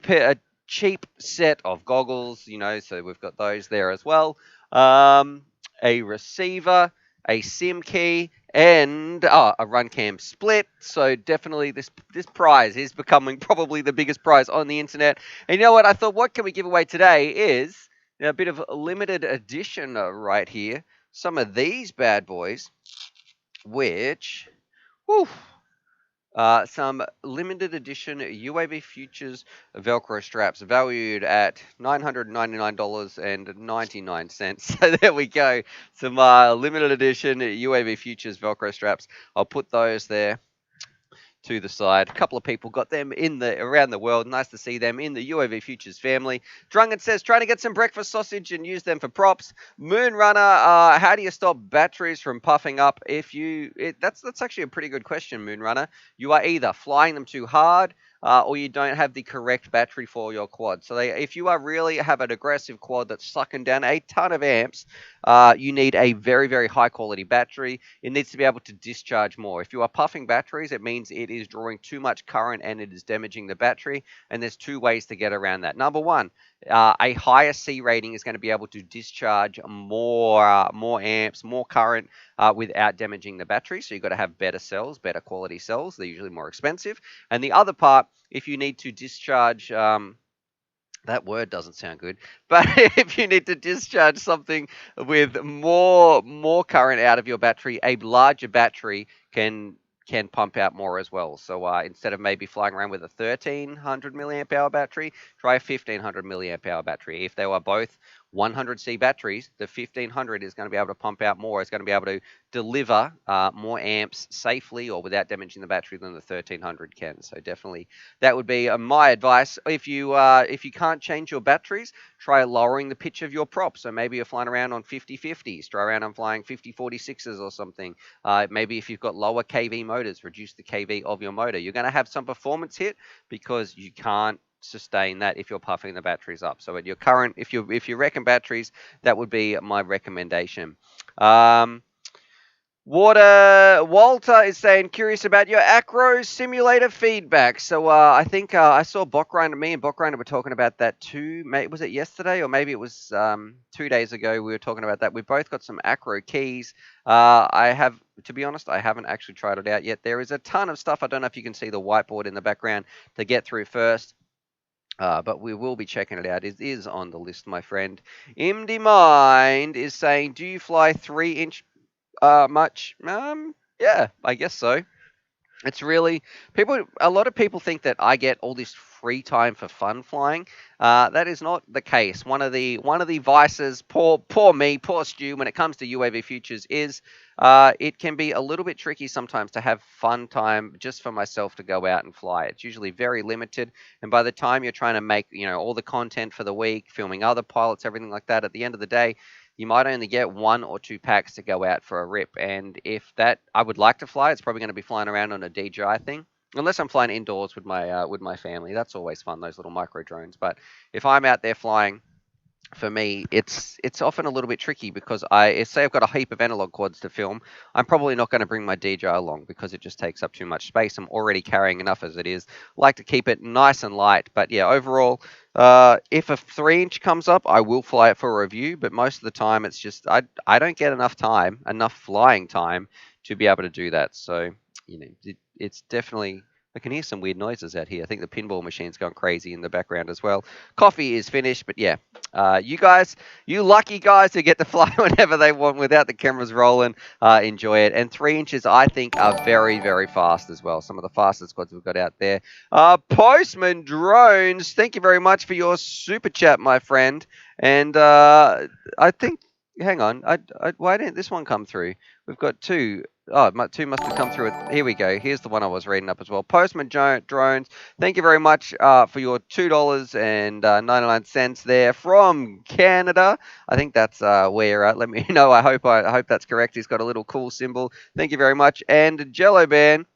A: set of goggles, so we've got those there as well. A receiver, a SIM key, and a runcam split. So definitely this prize is becoming probably the biggest prize on the internet. And you know what? I thought, what can we give away today is a bit of a limited edition right here. Some of these bad boys, which, whew, some limited edition UAV Futures Velcro straps valued at $999.99. So there we go. Some limited edition UAV Futures Velcro straps. I'll put those there to the side. A couple of people got them around the world. Nice to see them in the UAV Futures family. Drunken says, trying to get some breakfast sausage and use them for props. Moonrunner, how do you stop batteries from puffing up? That's actually a pretty good question, Moonrunner. You are either flying them too hard, or you don't have the correct battery for your quad. So if you are really have an aggressive quad that's sucking down a ton of amps, you need a very, very high quality battery. It needs to be able to discharge more. If you are puffing batteries, it means it is drawing too much current and it is damaging the battery. And there's two ways to get around that. Number one, a higher C rating is going to be able to discharge more amps, more current without damaging the battery. So you've got to have better cells, better quality cells. They're usually more expensive. And the other part, if you need to discharge, that word doesn't sound good, but if you need to discharge something with more current out of your battery, a larger battery can pump out more as well. So instead of maybe flying around with a 1300 milliamp hour battery, try a 1500 milliamp hour battery. If they were both 100C batteries, the 1500 is going to be able to pump out more. It's going to be able to deliver more amps safely or without damaging the battery than the 1300 can. So definitely that would be my advice. If you can't change your batteries, try lowering the pitch of your prop. So maybe you're flying around on 50/50s. Try around on flying 50/46s or something. Maybe if you've got lower KV motors, reduce the KV of your motor. You're going to have some performance hit because you can't sustain that if you're puffing the batteries up. So at your current, if you reckon batteries, that would be my recommendation. Walter is saying, curious about your Acro simulator feedback. So I think I saw me and Bokrinder were talking about that too. Was it yesterday or maybe it was 2 days ago we were talking about that. We both got some Acro keys. To be honest, I haven't actually tried it out yet. There is a ton of stuff. I don't know if you can see the whiteboard in the background to get through first. But we will be checking it out. It is on the list, my friend. MD Mind is saying, do you fly 3-inch much? Yeah, I guess so. It's really a lot of people think that I get all this free time for fun flying. That is not the case. One of the vices, poor me, poor Stu, when it comes to UAV Futures is it can be a little bit tricky sometimes to have fun time just for myself to go out and fly. It's usually very limited, and by the time you're trying to make all the content for the week, filming other pilots, everything like that, at the end of the day, you might only get 1 or 2 packs to go out for a rip. And if that I would like to fly, it's probably going to be flying around on a DJI thing. Unless I'm flying indoors with my family. That's always fun, those little micro drones. But if I'm out there flying, for me, it's often a little bit tricky because say I've got a heap of analog quads to film, I'm probably not going to bring my DJI along because it just takes up too much space. I'm already carrying enough as it is. Like to keep it nice and light. But yeah, overall, if a 3-inch comes up, I will fly it for a review. But most of the time, it's just I don't get enough flying time to be able to do that. So it's definitely. I can hear some weird noises out here. I think the pinball machine's gone crazy in the background as well. Coffee is finished, but yeah. You lucky guys who get to fly whenever they want without the cameras rolling, enjoy it. And 3 inches, I think, are very, very fast as well. Some of the fastest quads we've got out there. Postman Drones, thank you very much for your super chat, my friend. And I think, hang on, why didn't this one come through? We've got 2. Oh, 2 must have come through. Here we go. Here's the one I was reading up as well. Postman Drones, thank you very much for your $2.99 there from Canada. I think that's where you're at. Let me know. I hope that's correct. He's got a little cool symbol. Thank you very much. And Jello Band,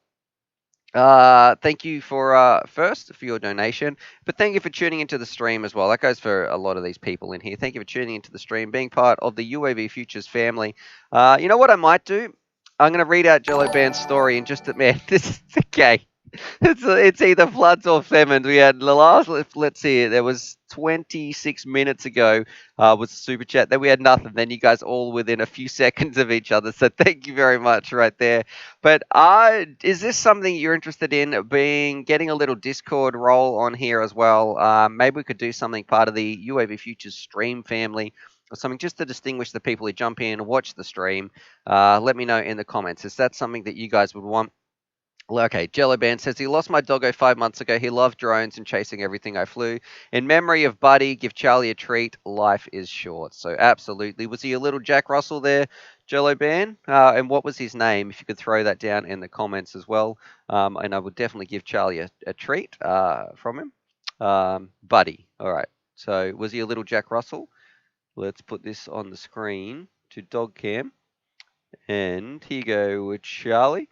A: thank you for first for your donation, but thank you for tuning into the stream as well. That goes for a lot of these people in here. Thank you for tuning into the stream, being part of the UAV Futures family. You know what I might do? I'm going to read out Jello Band's story in just a minute. This is okay. It's either floods or famine. We had the last. Let's see. There was 26 minutes ago. Was super chat. Then we had nothing. Then you guys all within a few seconds of each other. So thank you very much right there. But is this something you're interested in? Getting a little Discord role on here as well. Maybe we could do something part of the UAV Futures stream family. Or something just to distinguish the people who jump in and watch the stream. Let me know in the comments. Is that something that you guys would want? Okay, Jello Band says he lost my doggo 5 months ago. He loved drones and chasing everything I flew. In memory of Buddy, give Charlie a treat. Life is short. So absolutely. Was he a little Jack Russell there, Jello Band? And what was his name? If you could throw that down in the comments as well. And I would definitely give Charlie a treat from him. Buddy. All right. So was he a little Jack Russell? Let's put this on the screen to dog cam. And here you go with Charlie.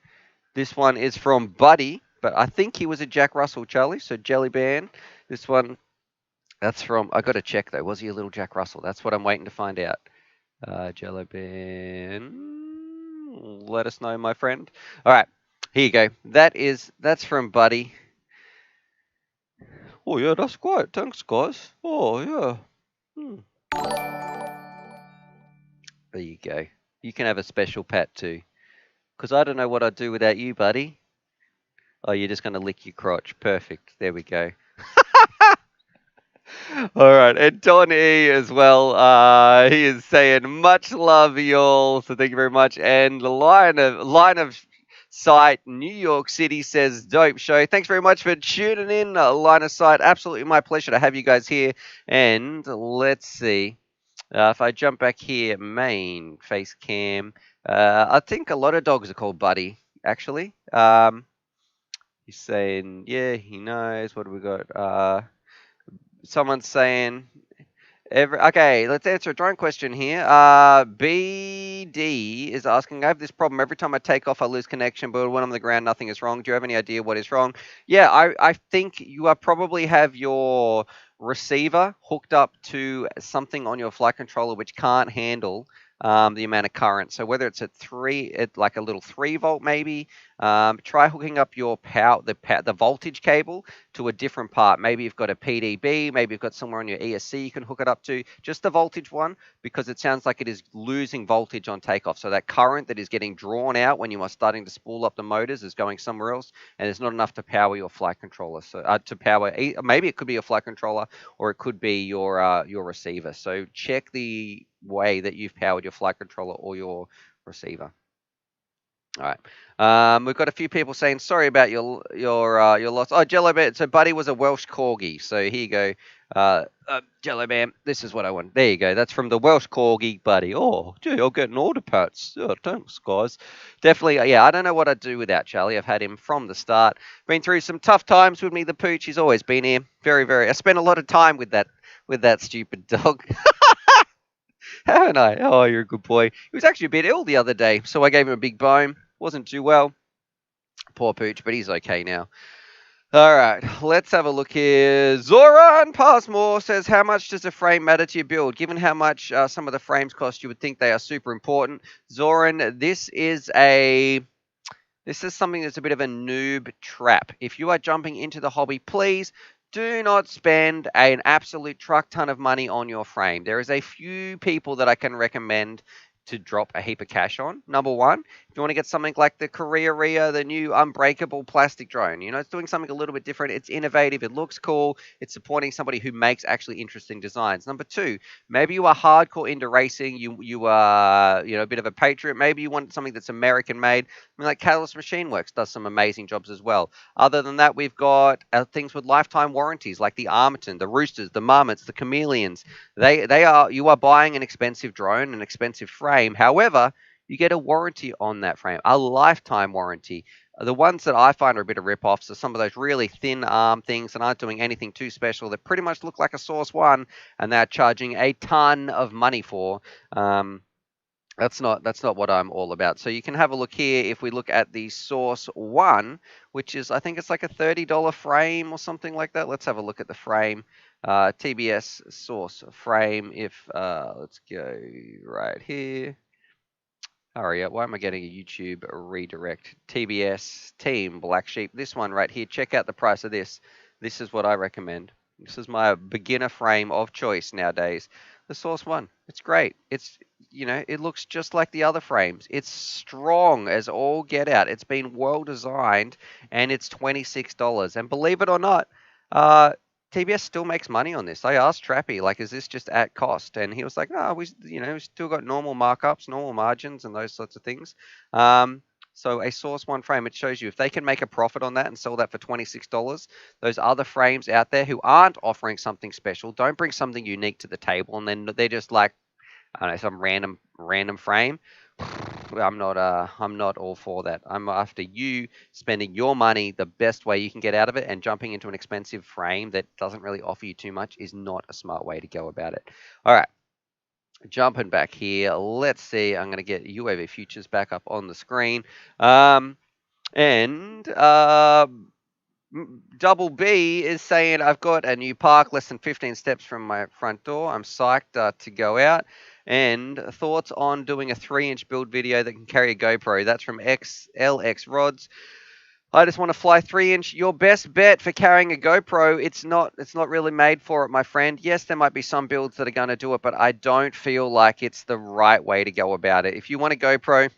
A: This one is from Buddy, but I think he was a Jack Russell, Charlie. So Jelly Band. This one, that's from. I got to check though. Was he a little Jack Russell? That's what I'm waiting to find out. Jelly Band, let us know, my friend. All right, here you go. That's from Buddy. Oh yeah, that's great. Thanks, guys. Oh yeah. There you go. You can have a special pat too. Because I don't know what I'd do without you, buddy. Oh, you're just going to lick your crotch. Perfect. There we go. All right, and Don E as well. He is saying much love, y'all. So thank you very much. And the line of sight, New York City says dope show. Thanks very much for tuning in. Line of sight, absolutely my pleasure to have you guys here. And let's see if I jump back here, main face cam. I think a lot of dogs are called Buddy. Actually, he's saying yeah, he knows. What do we got? Someone's saying okay, let's answer a drone question here. BD is asking, I have this problem. Every time I take off, I lose connection, but when I'm on the ground, nothing is wrong. Do you have any idea what is wrong? Yeah, I think you are probably have your receiver hooked up to something on your flight controller which can't handle the amount of current. So whether it's like a little 3 volt maybe, try hooking up your the voltage cable to a different part. Maybe you've got a PDB, maybe you've got somewhere on your ESC you can hook it up to, just the voltage one, because it sounds like it is losing voltage on takeoff. So that current that is getting drawn out when you are starting to spool up the motors is going somewhere else, and it's not enough to power your flight controller. So maybe it could be a flight controller or it could be your receiver. So check the way that you've powered your flight controller or your receiver. All right. We've got a few people saying sorry about your loss. Oh, Jello Bear. So Buddy was a Welsh corgi. So here you go. Jello Bear. This is what I want. There you go. That's from the Welsh corgi, Buddy. Oh, gee, I'll get an order parts. Oh, thanks, guys. Definitely. Yeah, I don't know what I'd do without Charlie. I've had him from the start. Been through some tough times with me. The pooch. He's always been here. Very, very. I spent a lot of time with that stupid dog. Haven't I? Oh, you're a good boy. He was actually a bit ill the other day, so I gave him a big bone. Wasn't too well. Poor Pooch, but he's okay now. All right, let's have a look here. Zoran Passmore says, how much does a frame matter to your build? Given how much some of the frames cost, you would think they are super important. Zoran, this is something that's a bit of a noob trap. If you are jumping into the hobby, please do not spend an absolute truck ton of money on your frame. There is a few people that I can recommend to drop a heap of cash on. Number one, if you want to get something like the Korea Ria, the new unbreakable plastic drone, it's doing something a little bit different. It's innovative. It looks cool. It's supporting somebody who makes actually interesting designs. Number two, maybe you are hardcore into racing. You are a bit of a patriot. Maybe you want something that's American made. I mean, like Catalyst Machine Works does some amazing jobs as well. Other than that, we've got things with lifetime warranties like the Armiton, the Roosters, the Marmots, the Chameleons. You are buying an expensive drone, an expensive frame. However, you get a warranty on that frame, a lifetime warranty. The ones that I find are a bit of rip-offs are some of those really thin arm things that aren't doing anything too special. That pretty much look like a Source One, and they're charging a ton of money for. That's not what I'm all about. So you can have a look here. If we look at the Source One, which is, I think it's like a $30 frame or something like that. Let's have a look at the frame. TBS Source frame. Let's go right here. Hurry up. Why am I getting a YouTube redirect? TBS, Team Black Sheep. This one right here. Check out the price of this. This is what I recommend. This is my beginner frame of choice nowadays. The Source One. It's great. It's, it looks just like the other frames. It's strong as all get out. It's been well designed, and it's $26. And believe it or not, TBS still makes money on this. I asked Trappy, like, is this just at cost? And he was like, no, we still got normal markups, normal margins, and those sorts of things. So a Source One frame, it shows you if they can make a profit on that and sell that for $26, those other frames out there who aren't offering something special, don't bring something unique to the table, and then they're just like, I don't know, some random frame. I'm not all for that. I'm after you spending your money the best way you can get out of it, and jumping into an expensive frame that doesn't really offer you too much is not a smart way to go about it. All right, jumping back here. Let's see. I'm going to get UAV Futures back up on the screen. And Double B is saying, I've got a new park less than 15 steps from my front door. I'm psyched to go out. And thoughts on doing a 3-inch build video that can carry a GoPro. That's from XLX Rods. I just want to fly 3-inch. Your best bet for carrying a GoPro, it's not really made for it, my friend. Yes, there might be some builds that are going to do it, but I don't feel like it's the right way to go about it. If you want a GoPro,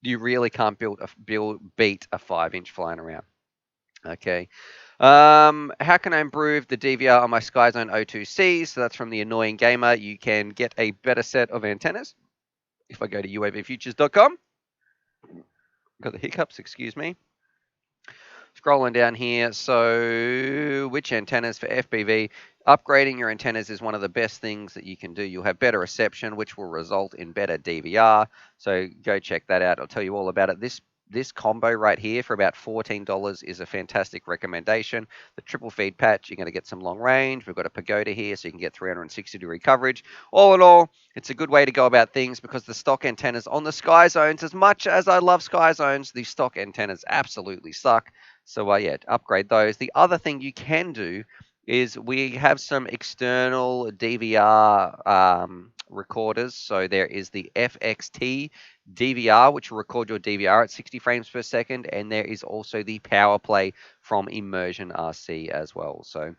A: you really can't beat a 5-inch flying around. Okay. How can I improve the DVR on my Skyzone O2c? So that's from the Annoying Gamer. You can get a better set of antennas. If I go to uavfutures.com, got the hiccups, excuse me. Scrolling down here, so which antennas for FPV? Upgrading your antennas is one of the best things that you can do. You'll have better reception, which will result in better DVR. So go check that out. I'll tell you all about it. This combo right here for about $14 is a fantastic recommendation. The triple feed patch, you're going to get some long range. We've got a pagoda here, so you can get 360-degree coverage. All in all, it's a good way to go about things because the stock antennas on the Skyzones, as much as I love Skyzones, the stock antennas absolutely suck. So yeah, upgrade those. The other thing you can do is we have some external DVR recorders. So there is the FXT DVR, which will record your DVR at 60 frames per second, and there is also the Power Play from Immersion RC as well. So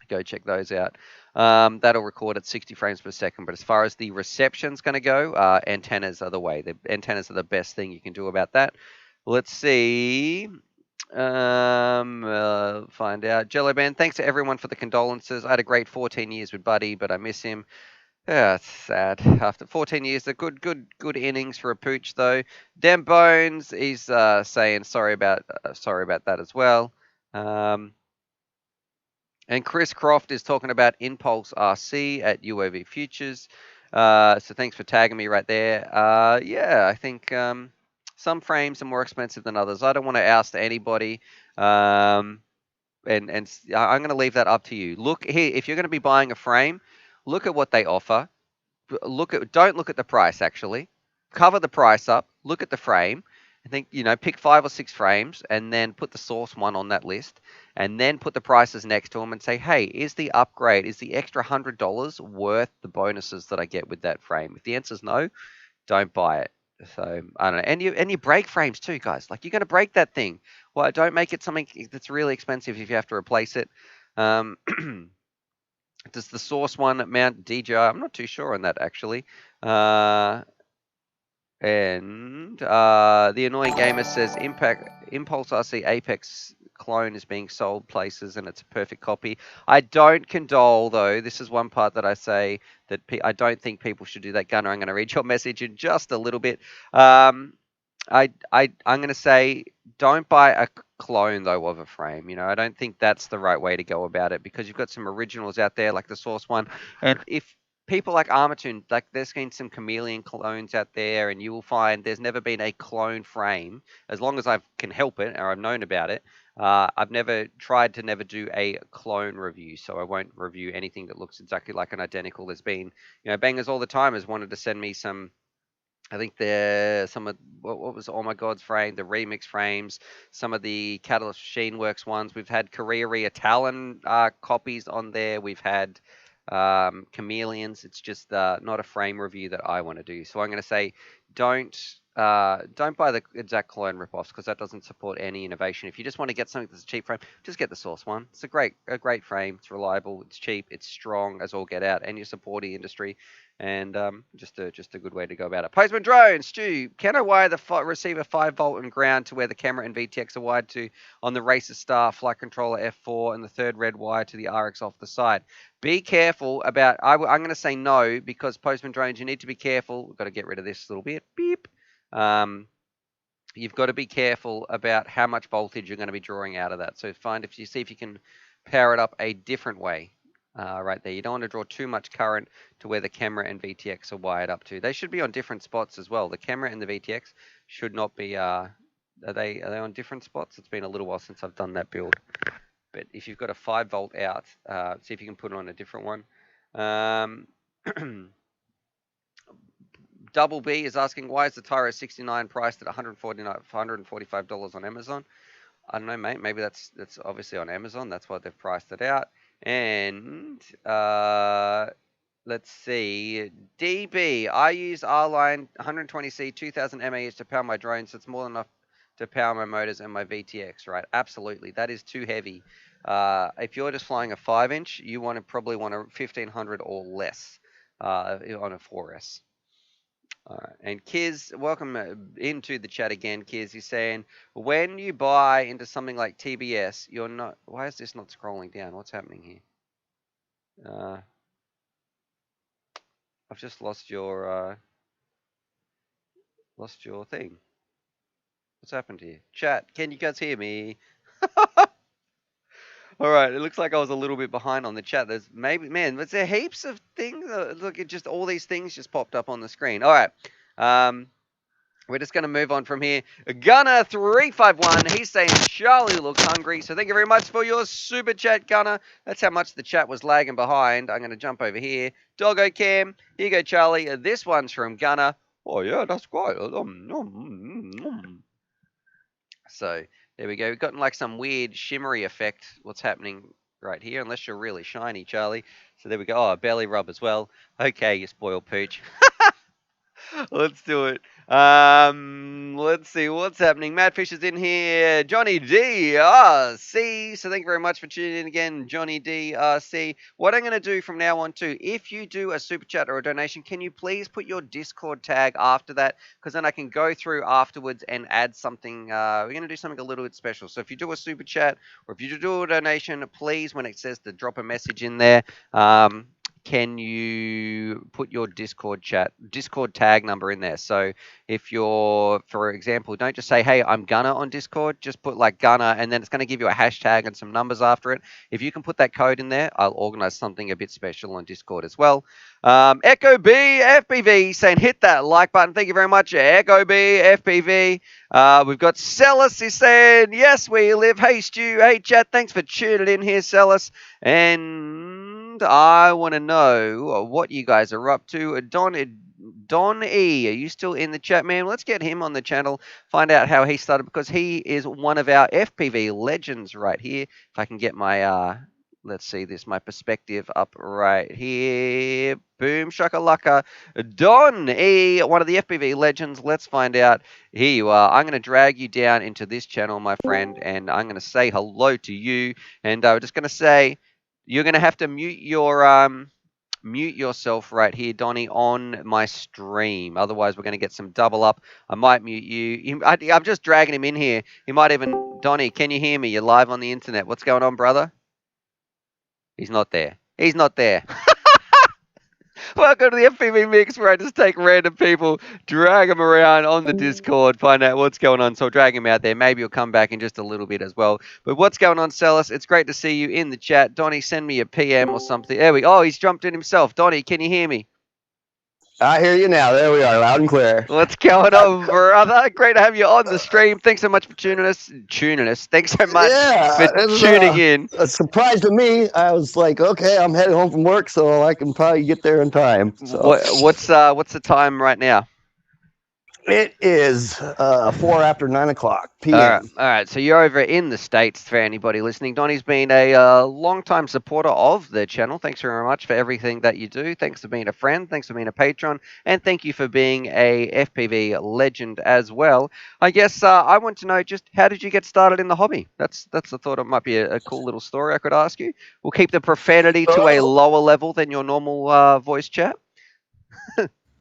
A: go check those out. That'll record at 60 frames per second. But as far as the reception's going to go, antennas are the way. The antennas are the best thing you can do about that. Let's see. Find out. Jellyband, thanks to everyone for the condolences. I had a great 14 years with Buddy, but I miss him. Yeah, it's sad. After 14 years, a good innings for a pooch though. Dem Bones, he's saying sorry about that as well. And Chris Croft is talking about Impulse RC at UAV Futures. So thanks for tagging me right there. Yeah, I think some frames are more expensive than others. I don't want to oust anybody. And I'm going to leave that up to you. Look here, if you're going to be buying a frame, look at what they offer. Don't look at the price actually. Cover the price up. Look at the frame. I think pick 5 or 6 frames and then put the Source One on that list, and then put the prices next to them and say, hey, is the upgrade, is the extra $100 worth the bonuses that I get with that frame? If the answer is no, don't buy it. So I don't know. And you break frames too, guys. Like, you're going to break that thing. Well, don't make it something that's really expensive if you have to replace it. Does the Source One mount DJI? I'm not too sure on that actually. And the Annoying Gamer says Impulse RC Apex clone is being sold places and it's a perfect copy. I don't condole, though. This is one part that I say that I don't think people should do that. Gunner, I'm going to read your message in just a little bit. I'm going to say don't buy a clone, though, of a frame. I don't think that's the right way to go about it, because you've got some originals out there like the Source One. And if people like Armatoon, like, there's been some chameleon clones out there, and you will find there's never been a clone frame, as long as I can help it or I've known about it. I've never tried to never do a clone review, so I won't review anything that looks exactly like an identical. There's been, bangers all the time has wanted to send me some. I think some of what was Oh My God's frame, the remix frames, some of the Catalyst Machine Works ones. We've had Korea Talon copies on there. We've had chameleons. It's just not a frame review that I want to do. So I'm going to say don't buy the exact clone ripoffs because that doesn't support any innovation. If you just want to get something that's a cheap frame, just get the source one. It's a great frame. It's reliable. It's cheap. It's strong as all get out, and you support the industry. And just a good way to go about it. Postman drone, Stu, can I wire the receiver 5-volt and ground to where the camera and VTX are wired to on the Racer Star flight controller F4 and the third red wire to the RX off the side? Be careful about. I'm going to say no because Postman drones, you need to be careful. We've got to get rid of this little bit. Beep. You've got to be careful about how much voltage you're going to be drawing out of that. So see if you can power it up a different way. Right there. You don't want to draw too much current to where the camera and VTX are wired up to. They should be on different spots as well. The camera and the VTX should not be. Are they on different spots? It's been a little while since I've done that build. But if you've got a 5-volt out, see if you can put it on a different one. Double B is asking, why is the Tyro 69 priced at $145 on Amazon? I don't know, mate. Maybe that's obviously on Amazon. That's why they've priced it out. And let's see. DB, I use R-Line 120C 2000 mAh to power my drone, so it's more than enough to power my motors and my VTX, right? Absolutely. That is too heavy. If you're just flying a 5-inch, you probably want a 1500 or less on a 4S. All right. And Kiz, welcome into the chat again. Kiz, he's saying, when you buy into something like TBS, you're not. Why is this not scrolling down? What's happening here? I've just lost your thing. What's happened here? Chat, can you guys hear me? All right, it looks like I was a little bit behind on the chat. There's there heaps of things? Look, it just all these things just popped up on the screen. All right, we're just going to move on from here. Gunner351, he's saying Charlie looks hungry. So thank you very much for your super chat, Gunner. That's how much the chat was lagging behind. I'm going to jump over here. Doggo Cam, here you go, Charlie. This one's from Gunner. Oh yeah, that's great. So there we go. We've gotten like some weird shimmery effect. What's happening right here? Unless you're really shiny, Charlie. So there we go. Oh, a belly rub as well. Okay, you spoiled pooch. Let's do it. Let's see what's happening. Matt Fisher's in here. Johnny DRC. So thank you very much for tuning in again, Johnny DRC. What I'm going to do from now on too, if you do a super chat or a donation, can you please put your Discord tag after that? Because then I can go through afterwards and add something. We're going to do something a little bit special. So if you do a super chat or if you do a donation, please, when it says to drop a message in there, can you put your Discord tag number in there? So if you're, for example, don't just say, hey, I'm Gunner on Discord, just put like Gunner, and then it's going to give you a hashtag and some numbers after it. If you can put that code in there, I'll organize something a bit special on Discord as well. Echo B FPV saying hit that like button. Thank you very much, Echo B FPV. We've got Celis is saying, yes, we live. Hey, Stu. Hey, chat. Thanks for tuning in here, Celis. And I want to know what you guys are up to. Don E, are you still in the chat, man? Let's get him on the channel, find out how he started, because he is one of our FPV legends right here. If I can get my, let's see this, my perspective up right here. Boom, shakalaka. Don E, one of the FPV legends. Let's find out. Here you are. I'm going to drag you down into this channel, my friend, and I'm going to say hello to you. And we're just going to say, you're going to have to mute yourself right here, Donnie, on my stream. Otherwise, we're going to get some double up. I might mute you. I'm just dragging him in here. He might even... Donnie, can you hear me? You're live on the internet. What's going on, brother? He's not there. He's not there. Welcome to the FPV Mix, where I just take random people, drag them around on the Discord, find out what's going on. So I'll drag him out there. Maybe he'll come back in just a little bit as well. But what's going on, Celis? It's great to see you in the chat. Donnie, send me a PM or something. There we go. Oh, he's jumped in himself. Donnie, can you hear me?
C: I hear you now. There we are, loud and clear.
A: What's going on, brother? Great to have you on the stream. Thanks so much for tuning us. Thanks so much for tuning in.
C: A surprise to me. I was like, okay, I'm headed home from work, so I can probably get there in time. So.
A: What's the time right now?
C: It is 9:04 p.m.
A: All right. So you're over in the States for anybody listening. Donnie's been a long-time supporter of the channel. Thanks very much for everything that you do. Thanks for being a friend. Thanks for being a patron. And thank you for being a FPV legend as well. I guess I want to know just how did you get started in the hobby? That's the thought. It might be a cool little story I could ask you. We'll keep the profanity to a lower level than your normal voice chat.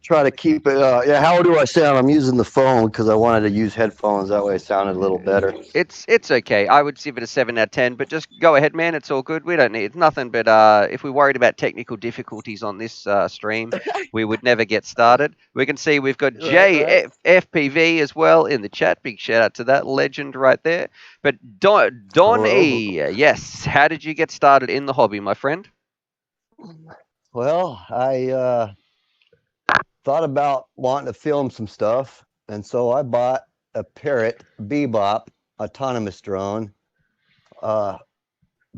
C: Try to keep it. Yeah, how do I sound? I'm using the phone because I wanted to use headphones. That way, it sounded a little better.
A: It's okay. I would give it a 7 out of 10, but just go ahead, man. It's all good. We don't need nothing. But if we worried about technical difficulties on this stream, we would never get started. We can see we've got JFPV as well in the chat. Big shout out to that legend right there. But Don E, yes. How did you get started in the hobby, my friend?
C: Well, I thought about wanting to film some stuff, and so I bought a Parrot Bebop autonomous drone. But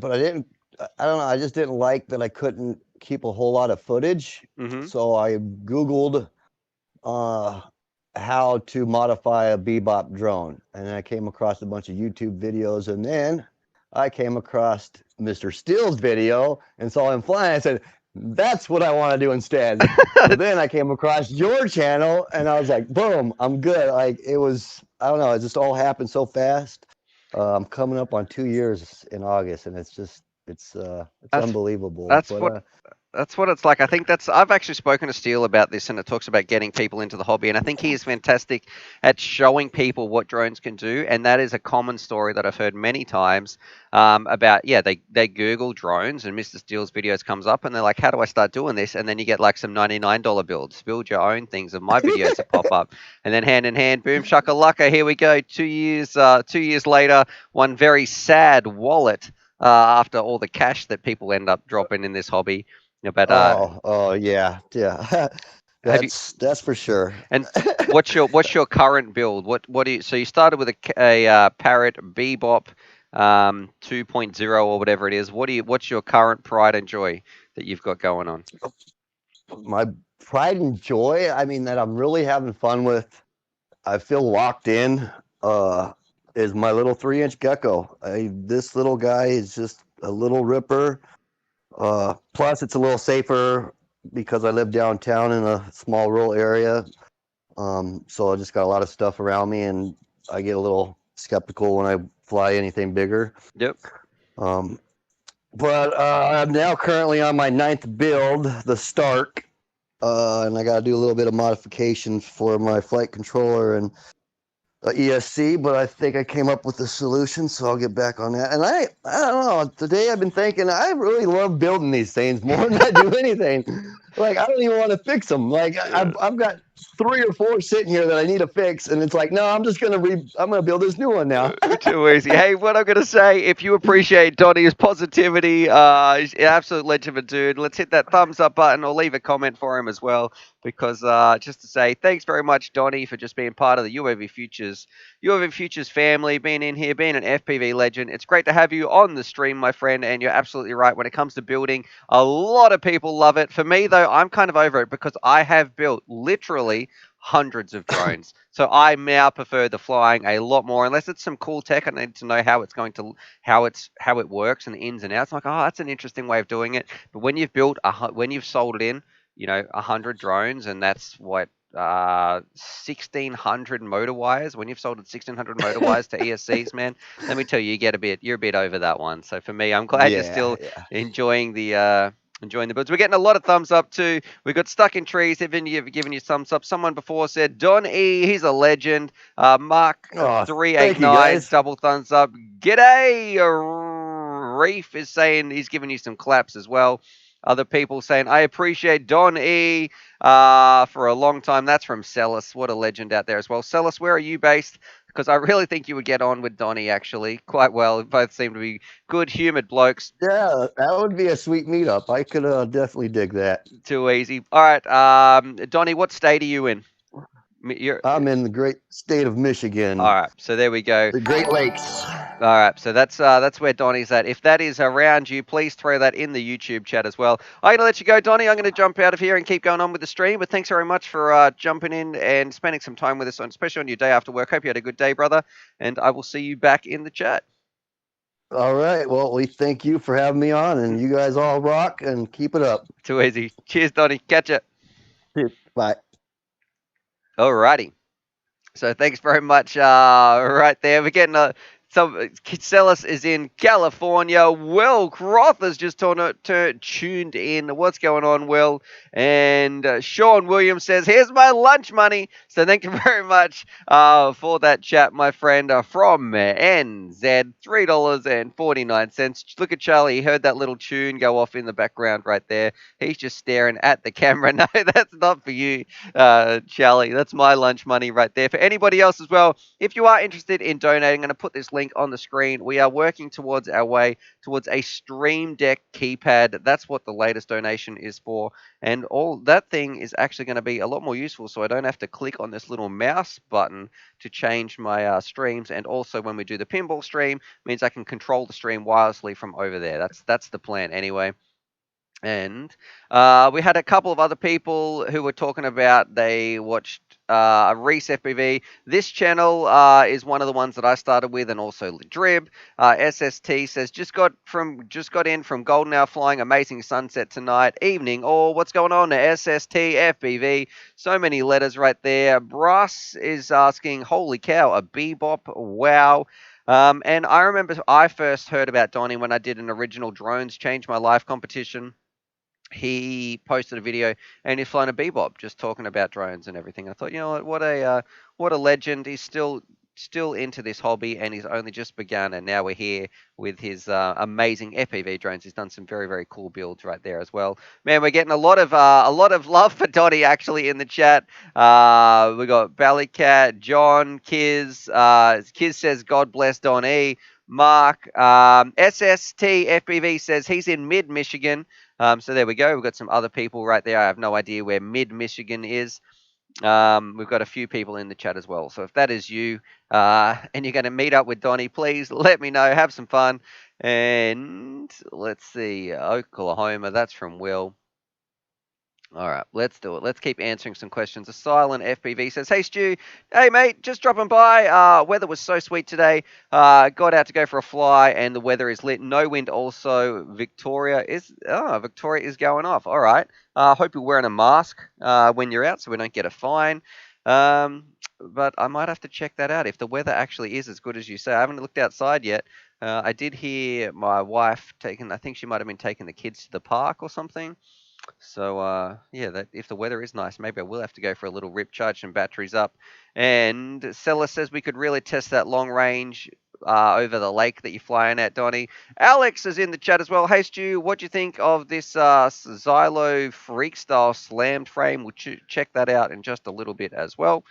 C: I didn't. I don't know. I just didn't like that I couldn't keep a whole lot of footage. So I Googled how to modify a Bebop drone, and I came across a bunch of YouTube videos, and then I came across Mr. Steele's video and saw him flying. I said, that's what I want to do instead. So then I came across your channel and I was like, boom, I'm good. Like it was, I don't know, it just all happened so fast. I'm coming up on 2 years in August, and it's unbelievable.
A: That's what it's like. I think I've actually spoken to Steele about this, and it talks about getting people into the hobby. And I think he is fantastic at showing people what drones can do. And that is a common story that I've heard many times about, they Google drones and Mr. Steele's videos comes up and they're like, how do I start doing this? And then you get like some $99 builds, build your own things, and my videos that pop up. And then hand in hand, boom, shakalaka, here we go. 2 years later, one very sad wallet after all the cash that people end up dropping in this hobby. But
C: yeah. That's for sure.
A: And what's your current build? What do you? So you started with a Parrot Bebop 2.0 or whatever it is. What's your current pride and joy that you've got going on?
C: My pride and joy, I mean, that I'm really having fun with, I feel locked in, is my little 3-inch gecko. This little guy is just a little ripper. Plus, it's a little safer because I live downtown in a small rural area. So I just got a lot of stuff around me, and I get a little skeptical when I fly anything bigger.
A: Yep.
C: But I'm now currently on my 9th build, the Stark, and I got to do a little bit of modifications for my flight controller and ESC, but I think I came up with a solution, so I'll get back on that. And I don't know, today I've been thinking I really love building these things more than I do anything. Like, I don't even want to fix them. Like, I've got 3 or 4 sitting here that I need to fix, and it's like, no, I'm just gonna build this new one now.
A: Too easy. Hey, what I'm gonna say, if you appreciate Donnie's positivity, he's an absolute legend of a dude. Let's hit that thumbs up button or leave a comment for him as well, because just to say thanks very much, Donnie, for just being part of the UAV Futures family, being in here, being an FPV legend. It's great to have you on the stream, my friend, and you're absolutely right. When it comes to building, a lot of people love it. For me, though, I'm kind of over it because I have built literally hundreds of drones. So I now prefer the flying a lot more, unless it's some cool tech. I need to know how it works and the ins and outs. I'm like, oh, that's an interesting way of doing it. But when you've when you've sold it in, 100 drones, and that's what 1,600 motor wires. When you've sold 1,600 motor wires to ESCs, man, let me tell you, you're a bit over that one. So for me, I'm glad you're still enjoying the builds. We're getting a lot of thumbs up too. We got Stuck in Trees, giving you thumbs up. Someone before said Don E, he's a legend. Mark 389, double thumbs up. G'day. Reef is saying he's giving you some claps as well. Other people saying, I appreciate Don E for a long time. That's from Celis. What a legend out there as well. Celis, where are you based? Because I really think you would get on with Donnie, actually, quite well. Both seem to be good, humoured blokes.
C: Yeah, that would be a sweet meetup. I could definitely dig that.
A: Too easy. All right, Donnie, what state are you in?
C: I'm in the great state of Michigan.
A: All right, so there we go.
C: The Great Lakes.
A: All right, so that's where Donnie's at. If that is around you, please throw that in the YouTube chat as well. I'm going to let you go, Donnie. I'm going to jump out of here and keep going on with the stream. But thanks very much for jumping in and spending some time with us, especially on your day after work. Hope you had a good day, brother. And I will see you back in the chat.
C: All right. Well, we thank you for having me on, and you guys all rock and keep it up.
A: Too easy. Cheers, Donnie. Catch ya.
C: Bye.
A: All righty. So thanks very much. Right there, we're getting Celis is in California. Will Croth has just tuned in. What's going on, Will? And Sean Williams says, "Here's my lunch money." So thank you very much for that chat, my friend. From NZ, $3.49. Look at Charlie. He heard that little tune go off in the background right there. He's just staring at the camera. No, that's not for you, Charlie. That's my lunch money right there. For anybody else as well, if you are interested in donating, I'm going to put this link on the screen. We are working towards our way towards a Stream Deck keypad. That's what the latest donation is for. And all that thing is actually going to be a lot more useful, so I don't have to click on this little mouse button to change my streams. And also when we do the pinball stream, means I can control the stream wirelessly from over there. That's the plan anyway. And we had a couple of other people who were talking about they watched Reese FPV. This channel is one of the ones that I started with, and also Drib. SST says just got in from Golden Hour flying. Amazing sunset tonight, evening. Oh, what's going on? SST FPV. So many letters right there. Russ is asking, holy cow, a Bebop. Wow. And I remember I first heard about Donnie when I did an original Drones Change My Life competition. He posted a video and he's flying a Bebop, just talking about drones and everything. I thought, you know what a legend. He's still into this hobby, and he's only just begun, and now we're here with his amazing FPV drones. He's done some very, very cool builds right there as well. Man, we're getting a lot of love for Donnie actually in the chat. We got Ballycat, John, Kiz. Kiz says, God bless Donnie. Mark, SST FPV says he's in mid-Michigan. So there we go. We've got some other people right there. I have no idea where mid-Michigan is. We've got a few people in the chat as well. So if that is you and you're going to meet up with Donnie, please let me know. Have some fun. And let's see. Oklahoma. That's from Will. All right, let's do it. Let's keep answering some questions. A silent FPV says, "Hey Stu, hey mate, just dropping by. Weather was so sweet today. Got out to go for a fly, and the weather is lit. No wind. Also, Victoria is going off. All right. Hope you're wearing a mask when you're out, so we don't get a fine. But I might have to check that out if the weather actually is as good as you say. I haven't looked outside yet. I did hear my wife I think she might have been taking the kids to the park or something." So, yeah, that if the weather is nice, maybe I will have to go for a little rip, charge some batteries up. And Seller says we could really test that long range over the lake that you're flying at, Donnie. Alex is in the chat as well. Hey, Stu, what do you think of this Xylo Freak-style slammed frame? We'll check that out in just a little bit as well.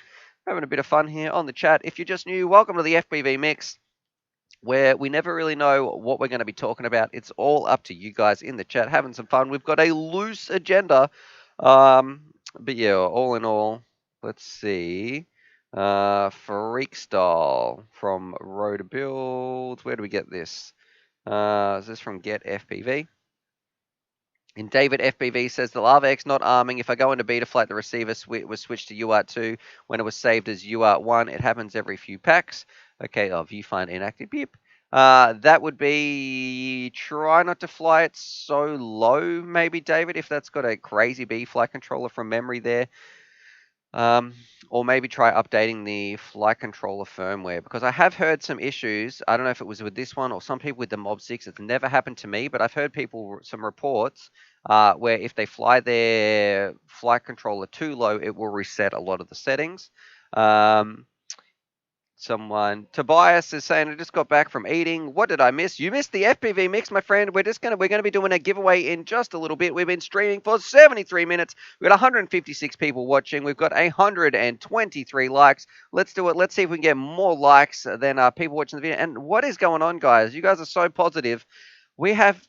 A: Having a bit of fun here on the chat. If you're just new, welcome to the FPV Mix, where we never really know what we're going to be talking about. It's all up to you guys in the chat, having some fun. We've got a loose agenda. But yeah, all in all, let's see. Freak Style from Road Builds. Where do we get this? Is this from Get FPV? And David FPV says, the Lava X not arming. If I go into Betaflight, the receiver was switched to UART2 when it was saved as UART1. It happens every few packs. Okay, viewfinder inactive. Beep. That would be try not to fly it so low, maybe, David, if that's got a crazy B flight controller from memory there. Or maybe try updating the flight controller firmware, because I have heard some issues. I don't know if it was with this one or some people with the Mob 6. It's never happened to me, but I've heard some reports where if they fly their flight controller too low, it will reset a lot of the settings. Tobias is saying, I just got back from eating. What did I miss? You missed the FPV Mix, my friend. We're going to be doing a giveaway in just a little bit. We've been streaming for 73 minutes. We've got 156 people watching. We've got 123 likes. Let's do it. Let's see if we can get more likes than people watching the video. And what is going on, guys? You guys are so positive.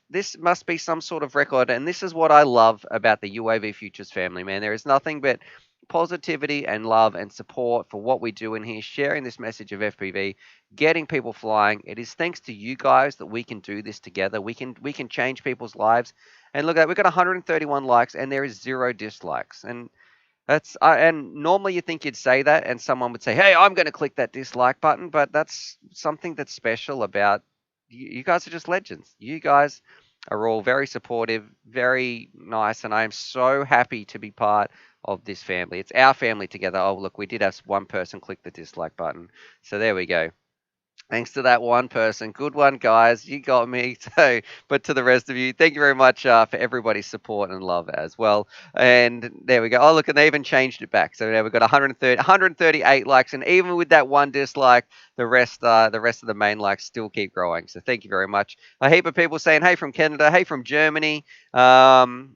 A: This must be some sort of record, and this is what I love about the UAV Futures family, man. There is nothing but positivity and love and support for what we do in here, sharing this message of FPV, getting people flying. It is thanks to you guys that we can do this together. We can change people's lives. And look at, we've got 131 likes and there is 0 dislikes. And that's and normally you think you'd say that and someone would say, "Hey, I'm going to click that dislike button," but that's something that's special about you. You guys are just legends. You guys are all very supportive, very nice, and I am so happy to be part of this family. It's our family together. Oh, look, we did have one person click the dislike button. So there we go. Thanks to that one person. Good one, guys. You got me. So, but to the rest of you, thank you very much for everybody's support and love as well. And there we go. Oh, look, and they even changed it back. So now we've got 138 likes, and even with that one dislike, the rest of the main likes still keep growing. So thank you very much. A heap of people saying, "Hey from Canada," "Hey from Germany," and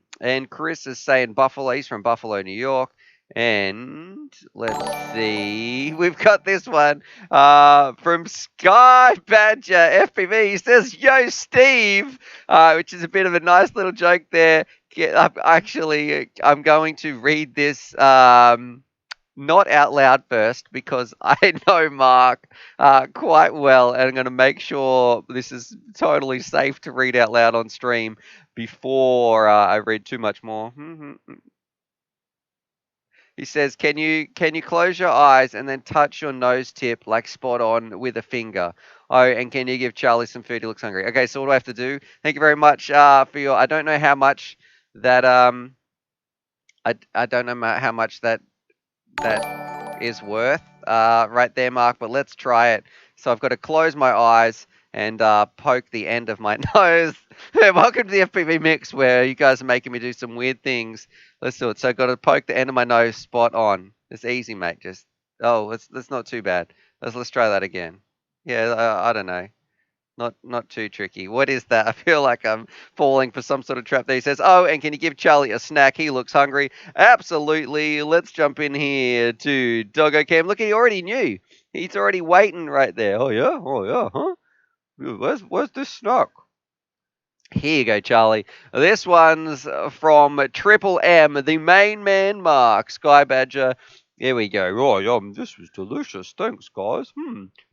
A: Chris is saying Buffalo. He's from Buffalo, New York. And let's see, we've got this one from Sky Badger FPV. He says, "Yo, Steve," which is a bit of a nice little joke there. I'm going to read this not out loud first because I know Mark quite well, and I'm going to make sure this is totally safe to read out loud on stream before I read too much more. He says, can you close your eyes and then touch your nose tip like spot on with a finger? Oh, and can you give Charlie some food? He looks hungry." Okay, so what do I have to do? Thank you very much for your. I don't know how much that I don't know how much that is worth right there, Mark. But let's try it. So I've got to close my eyes and poke the end of my nose. Welcome to the FPV mix, where you guys are making me do some weird things. Let's do it. So I've got to poke the end of my nose spot on. It's easy, mate. Just that's not too bad. Let's try that again. Yeah, I don't know. Not too tricky. What is that? I feel like I'm falling for some sort of trap there. He says, "Oh, and can you give Charlie a snack? He looks hungry." Absolutely. Let's jump in here to Doggo Cam. Look, he already knew. He's already waiting right there. Oh yeah. Oh yeah. Huh? Where's this snack? Here you go, Charlie. This one's from Triple M, the main man, Mark Sky Badger. Here we go. Oh, yum, this was delicious. Thanks, guys.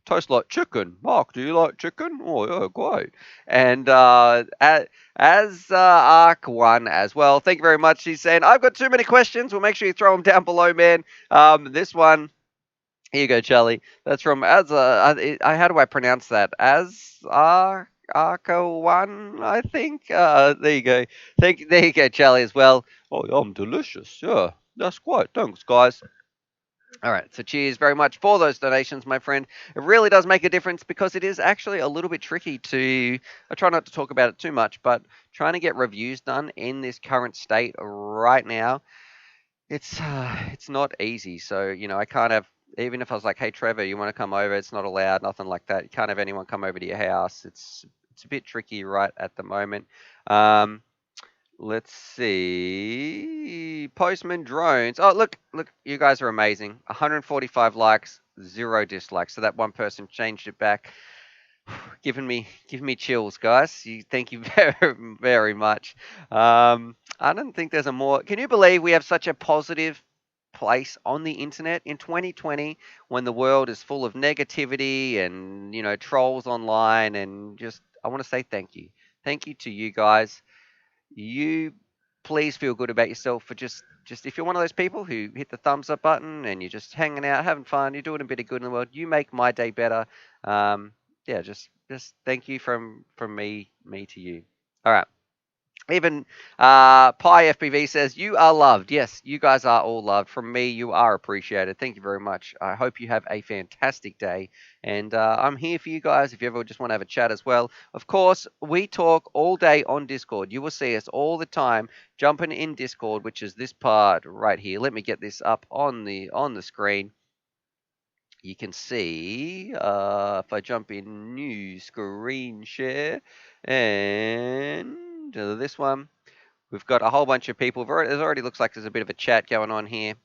A: Tastes like chicken. Mark, do you like chicken? Oh, yeah, great. And as Arc One as well. Thank you very much. He's saying, "I've got too many questions." Well, make sure you throw them down below, man. This one. Here you go, Charlie. That's from how do I pronounce that? Arco One, I think. There you go. There you go, Charlie, as well. Oh, yum, delicious. Yeah, that's great. Thanks, guys. All right, so cheers very much for those donations, my friend. It really does make a difference because it is actually a little bit tricky to. I try not to talk about it too much, but trying to get reviews done in this current state right now, it's not easy. So I can't have, even if I was like, "Hey Trevor, you want to come over?" It's not allowed, nothing like that. You can't have anyone come over to your house. It's a bit tricky right at the moment. Let's see. Postman Drones. Oh, look, you guys are amazing. 145 likes, 0 dislikes. So that one person changed it back. Giving me chills, guys. Thank you very, very much. I don't think there's a more. Can you believe we have such a positive place on the internet in 2020 when the world is full of negativity and trolls online, and just I want to say thank you to you guys. You please feel good about yourself for just if you're one of those people who hit the thumbs up button and you're just hanging out, having fun, you're doing a bit of good in the world. You make my day better. Yeah, just thank you from me to you. All right. Even Pi FPV says, "You are loved." Yes, you guys are all loved. From me, you are appreciated. Thank you very much. I hope you have a fantastic day. And I'm here for you guys if you ever just want to have a chat as well. Of course, we talk all day on Discord. You will see us all the time jumping in Discord, which is this part right here. Let me get this up on the screen. You can see if I jump in new screen share and this one, we've got a whole bunch of people. It already looks like there's a bit of a chat going on here.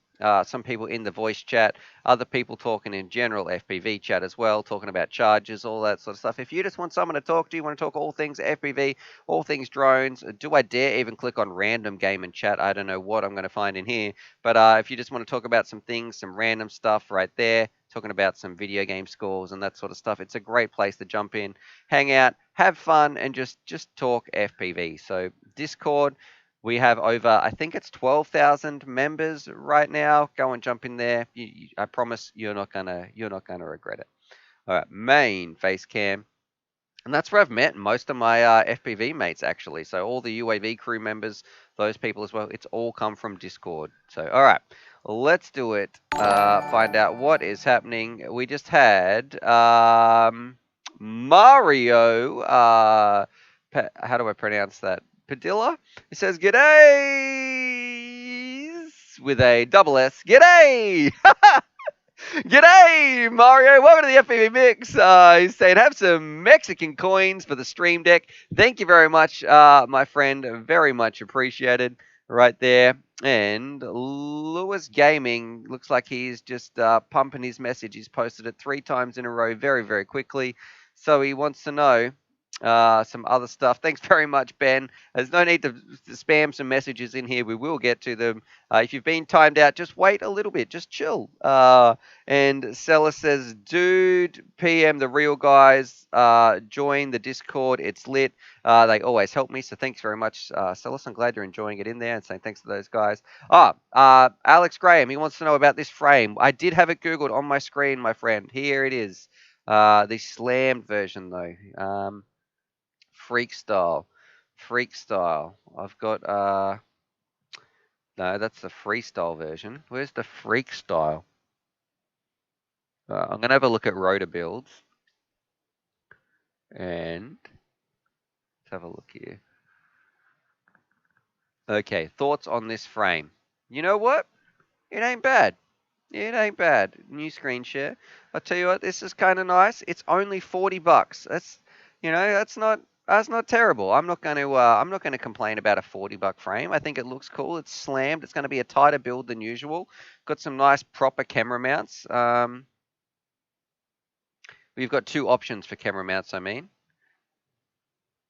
A: some people in the voice chat, other people talking in general FPV chat as well, talking about charges, all that sort of stuff. If you just want someone to talk to, you want to talk all things FPV, all things drones, do I dare even click on random game and chat? I don't know what I'm going to find in here. But if you just want to talk about some things, some random stuff right there, talking about some video game scores and that sort of stuff, it's a great place to jump in, hang out, have fun, and just talk FPV. So Discord, we have over, I think it's 12,000 members right now. Go and jump in there. I promise you're not gonna regret it. All right, main face cam. And that's where I've met most of my FPV mates, actually. So all the UAV crew members, those people as well, it's all come from Discord. So, all right, let's do it. Find out what is happening. We just had Mario. How do I pronounce that? Padilla? He says, "G'days," with a double S. G'day! G'day, Mario. Welcome to the FPV Mix. He's saying, have some Mexican coins for the stream deck. Thank you very much, my friend. Very much appreciated right there. And Lewis Gaming looks like he's just pumping his message. He's posted it 3 times in a row very, very quickly. So he wants to know some other stuff. Thanks very much, Ben. There's no need to spam some messages in here. We will get to them. If you've been timed out, just wait a little bit. Just chill. And Seller says, dude, PM the real guys. Join the Discord. It's lit. They always help me. So thanks very much, Celis. I'm glad you're enjoying it in there and saying thanks to those guys. Alex Graham, he wants to know about this frame. I did have it Googled on my screen, my friend. Here it is. The slammed version, though. Freak style. I've got, no, that's the freestyle version. Where's the freak style? I'm going to have a look at rotor builds. And let's have a look here. Okay, thoughts on this frame. You know what? It ain't bad. It ain't bad. New screen share. I'll tell you what, this is kind of nice. It's only $40. That's, that's not terrible. I'm not going to complain about a $40 frame. I think it looks cool. It's slammed. It's going to be a tighter build than usual. Got some nice proper camera mounts. We've got 2 options for camera mounts, I mean.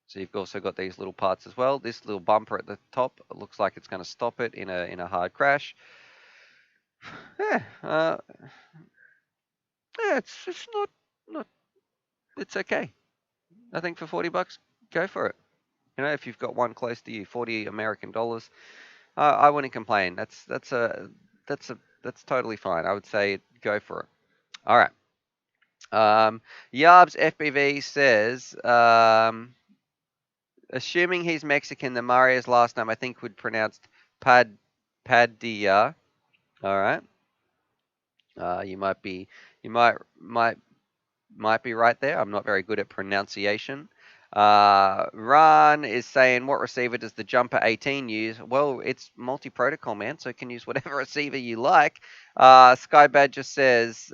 A: So you've also got these little parts as well. This little bumper at the top, it looks like it's going to stop it in a hard crash. Yeah, it's not it's okay. I think for $40, go for it. If you've got one close to you, $40 American dollars, I wouldn't complain. That's totally fine. I would say go for it. All right. Yarbs FPV says, assuming he's Mexican, the Mario's last name I think would pronounced Padilla. All right. You might be right there. I'm not very good at pronunciation. Ran is saying, what receiver does the Jumper 18 use? Well, it's multi-protocol, man, so it can use whatever receiver you like. Sky Badger says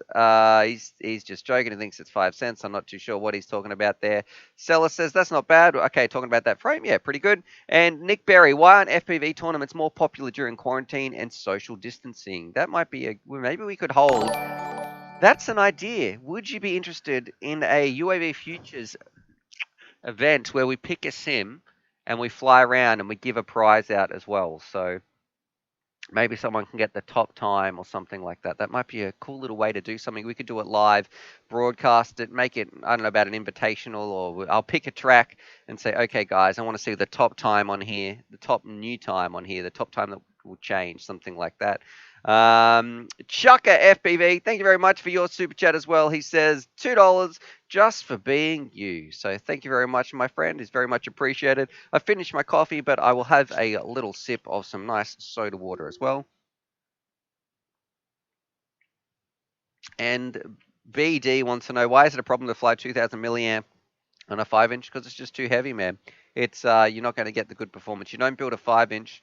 A: he's just joking and thinks it's 5 cents. I'm not too sure what he's talking about there. Seller says that's not bad. Okay, talking about that frame, yeah, pretty good. And Nick Berry, why aren't FPV tournaments more popular during quarantine and social distancing? That might be maybe we could hold. That's an idea. Would you be interested in a UAV Futures event where we pick a sim and we fly around and we give a prize out as well? So maybe someone can get the top time or something like that. That might be a cool little way to do something. We could do it live, broadcast it, make it, I don't know about an invitational, or I'll pick a track and say, okay, guys, I want to see the top time on here, the top new time on here, the top time that will change, something like that. Chucker FPV, thank you very much for your super chat as well. He says $2 just for being you. So thank you very much, my friend. It's very much appreciated. I finished my coffee, but I will have a little sip of some nice soda water as well. And BD wants to know, why is it a problem to fly 2000 milliamp on a 5-inch? Because it's just too heavy, man. It's you're not going to get the good performance. You don't build a 5-inch.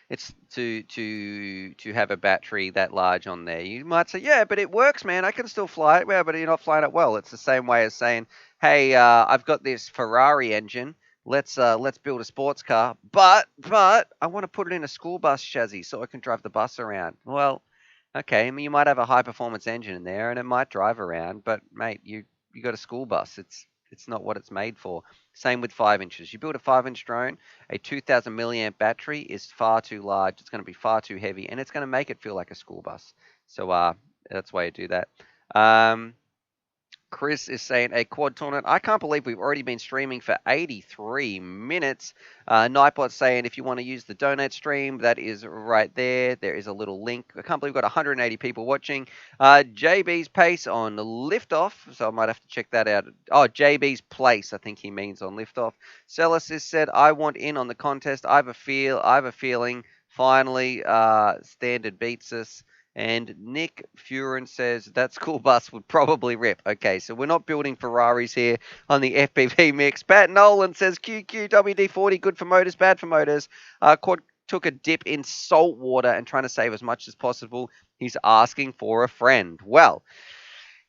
A: It's to have a battery that large on there. You might say, yeah, but it works, man. I can still fly it. Yeah, but you're not flying it well. It's the same way as saying, hey, I've got this Ferrari engine, let's build a sports car, but I want to put it in a school bus chassis so I can drive the bus around. Well, okay, I mean, you might have a high performance engine in there and it might drive around, but mate, you got a school bus. It's not what it's made for. Same with 5 inches. You build a 5-inch drone, a 2,000 milliamp battery is far too large. It's going to be far too heavy, and it's going to make it feel like a school bus. So that's why you do that. Chris is saying a quad tournament. I can't believe we've already been streaming for 83 minutes. Nightbot's saying if you want to use the donate stream, that is right there. There is a little link. I can't believe we've got 180 people watching. JB's pace on liftoff, so I might have to check that out. Oh, JB's place, I think he means on liftoff. Celis has said, I want in on the contest. I have a feeling. Finally, Standard beats us. And Nick Furin says that school bus would probably rip. Okay, so we're not building Ferraris here on the FPV mix. Pat Nolan says QQWD40, good for motors, bad for motors. Quad took a dip in salt water and trying to save as much as possible. He's asking for a friend. Well,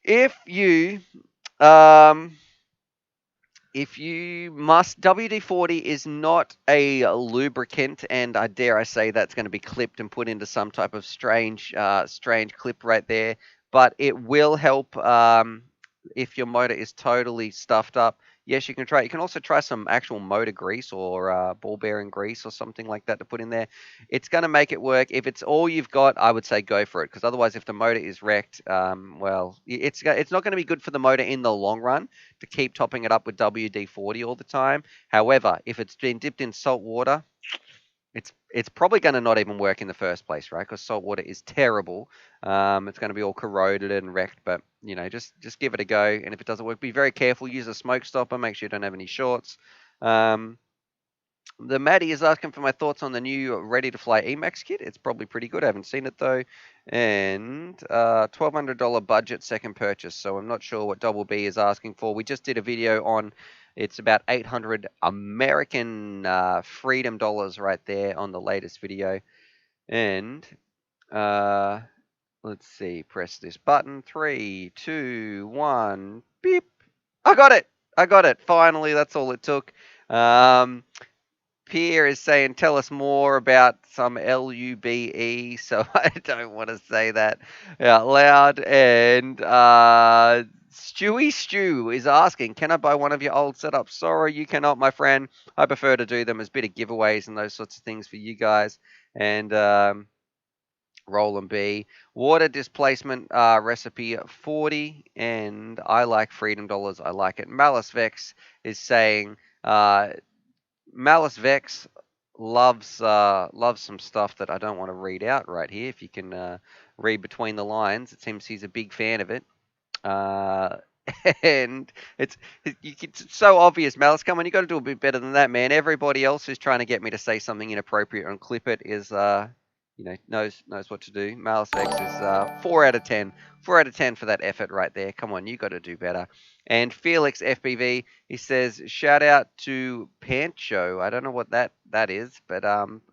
A: if you must, WD-40 is not a lubricant, and I dare I say that's going to be clipped and put into some type of strange clip right there. But it will help if your motor is totally stuffed up. Yes, you can try. You can also try some actual motor grease or ball bearing grease or something like that to put in there. It's going to make it work. If it's all you've got, I would say go for it, because otherwise, if the motor is wrecked, well, it's not going to be good for the motor in the long run to keep topping it up with WD-40 all the time. However, if it's been dipped in salt water, it's probably going to not even work in the first place, right? Because salt water is terrible. It's going to be all corroded and wrecked, but just give it a go. And if it doesn't work, be very careful. Use a smoke stopper. Make sure you don't have any shorts. The Maddie is asking for my thoughts on the new Ready to Fly Emacs kit. It's probably pretty good. I haven't seen it though. And $1,200 budget second purchase. So I'm not sure what Double B is asking for. We just did a video on. It's about 800 American freedom dollars right there on the latest video. And let's see. Press this button. 3, 2, 1. Beep. I got it. Finally, that's all it took. Pierre is saying, tell us more about some LUBE, so I don't want to say that out loud. And Stewie Stew is asking, can I buy one of your old setups? Sorry, you cannot, my friend. I prefer to do them as bit of giveaways and those sorts of things for you guys. And Roland B. Water displacement recipe 40, and I like freedom dollars. I like it. Malice Vex is saying... Malice Vex loves some stuff that I don't want to read out right here. If you can read between the lines, it seems he's a big fan of it. And it's so obvious, Malice. Come on, you got to do a bit better than that, man. Everybody else who's trying to get me to say something inappropriate and clip it is knows what to do. Malice Vex is 4 out of 10. 4 out of 10 for that effort right there. Come on, you got to do better. And Felix FBV, he says, shout out to Pancho. I don't know what that is, but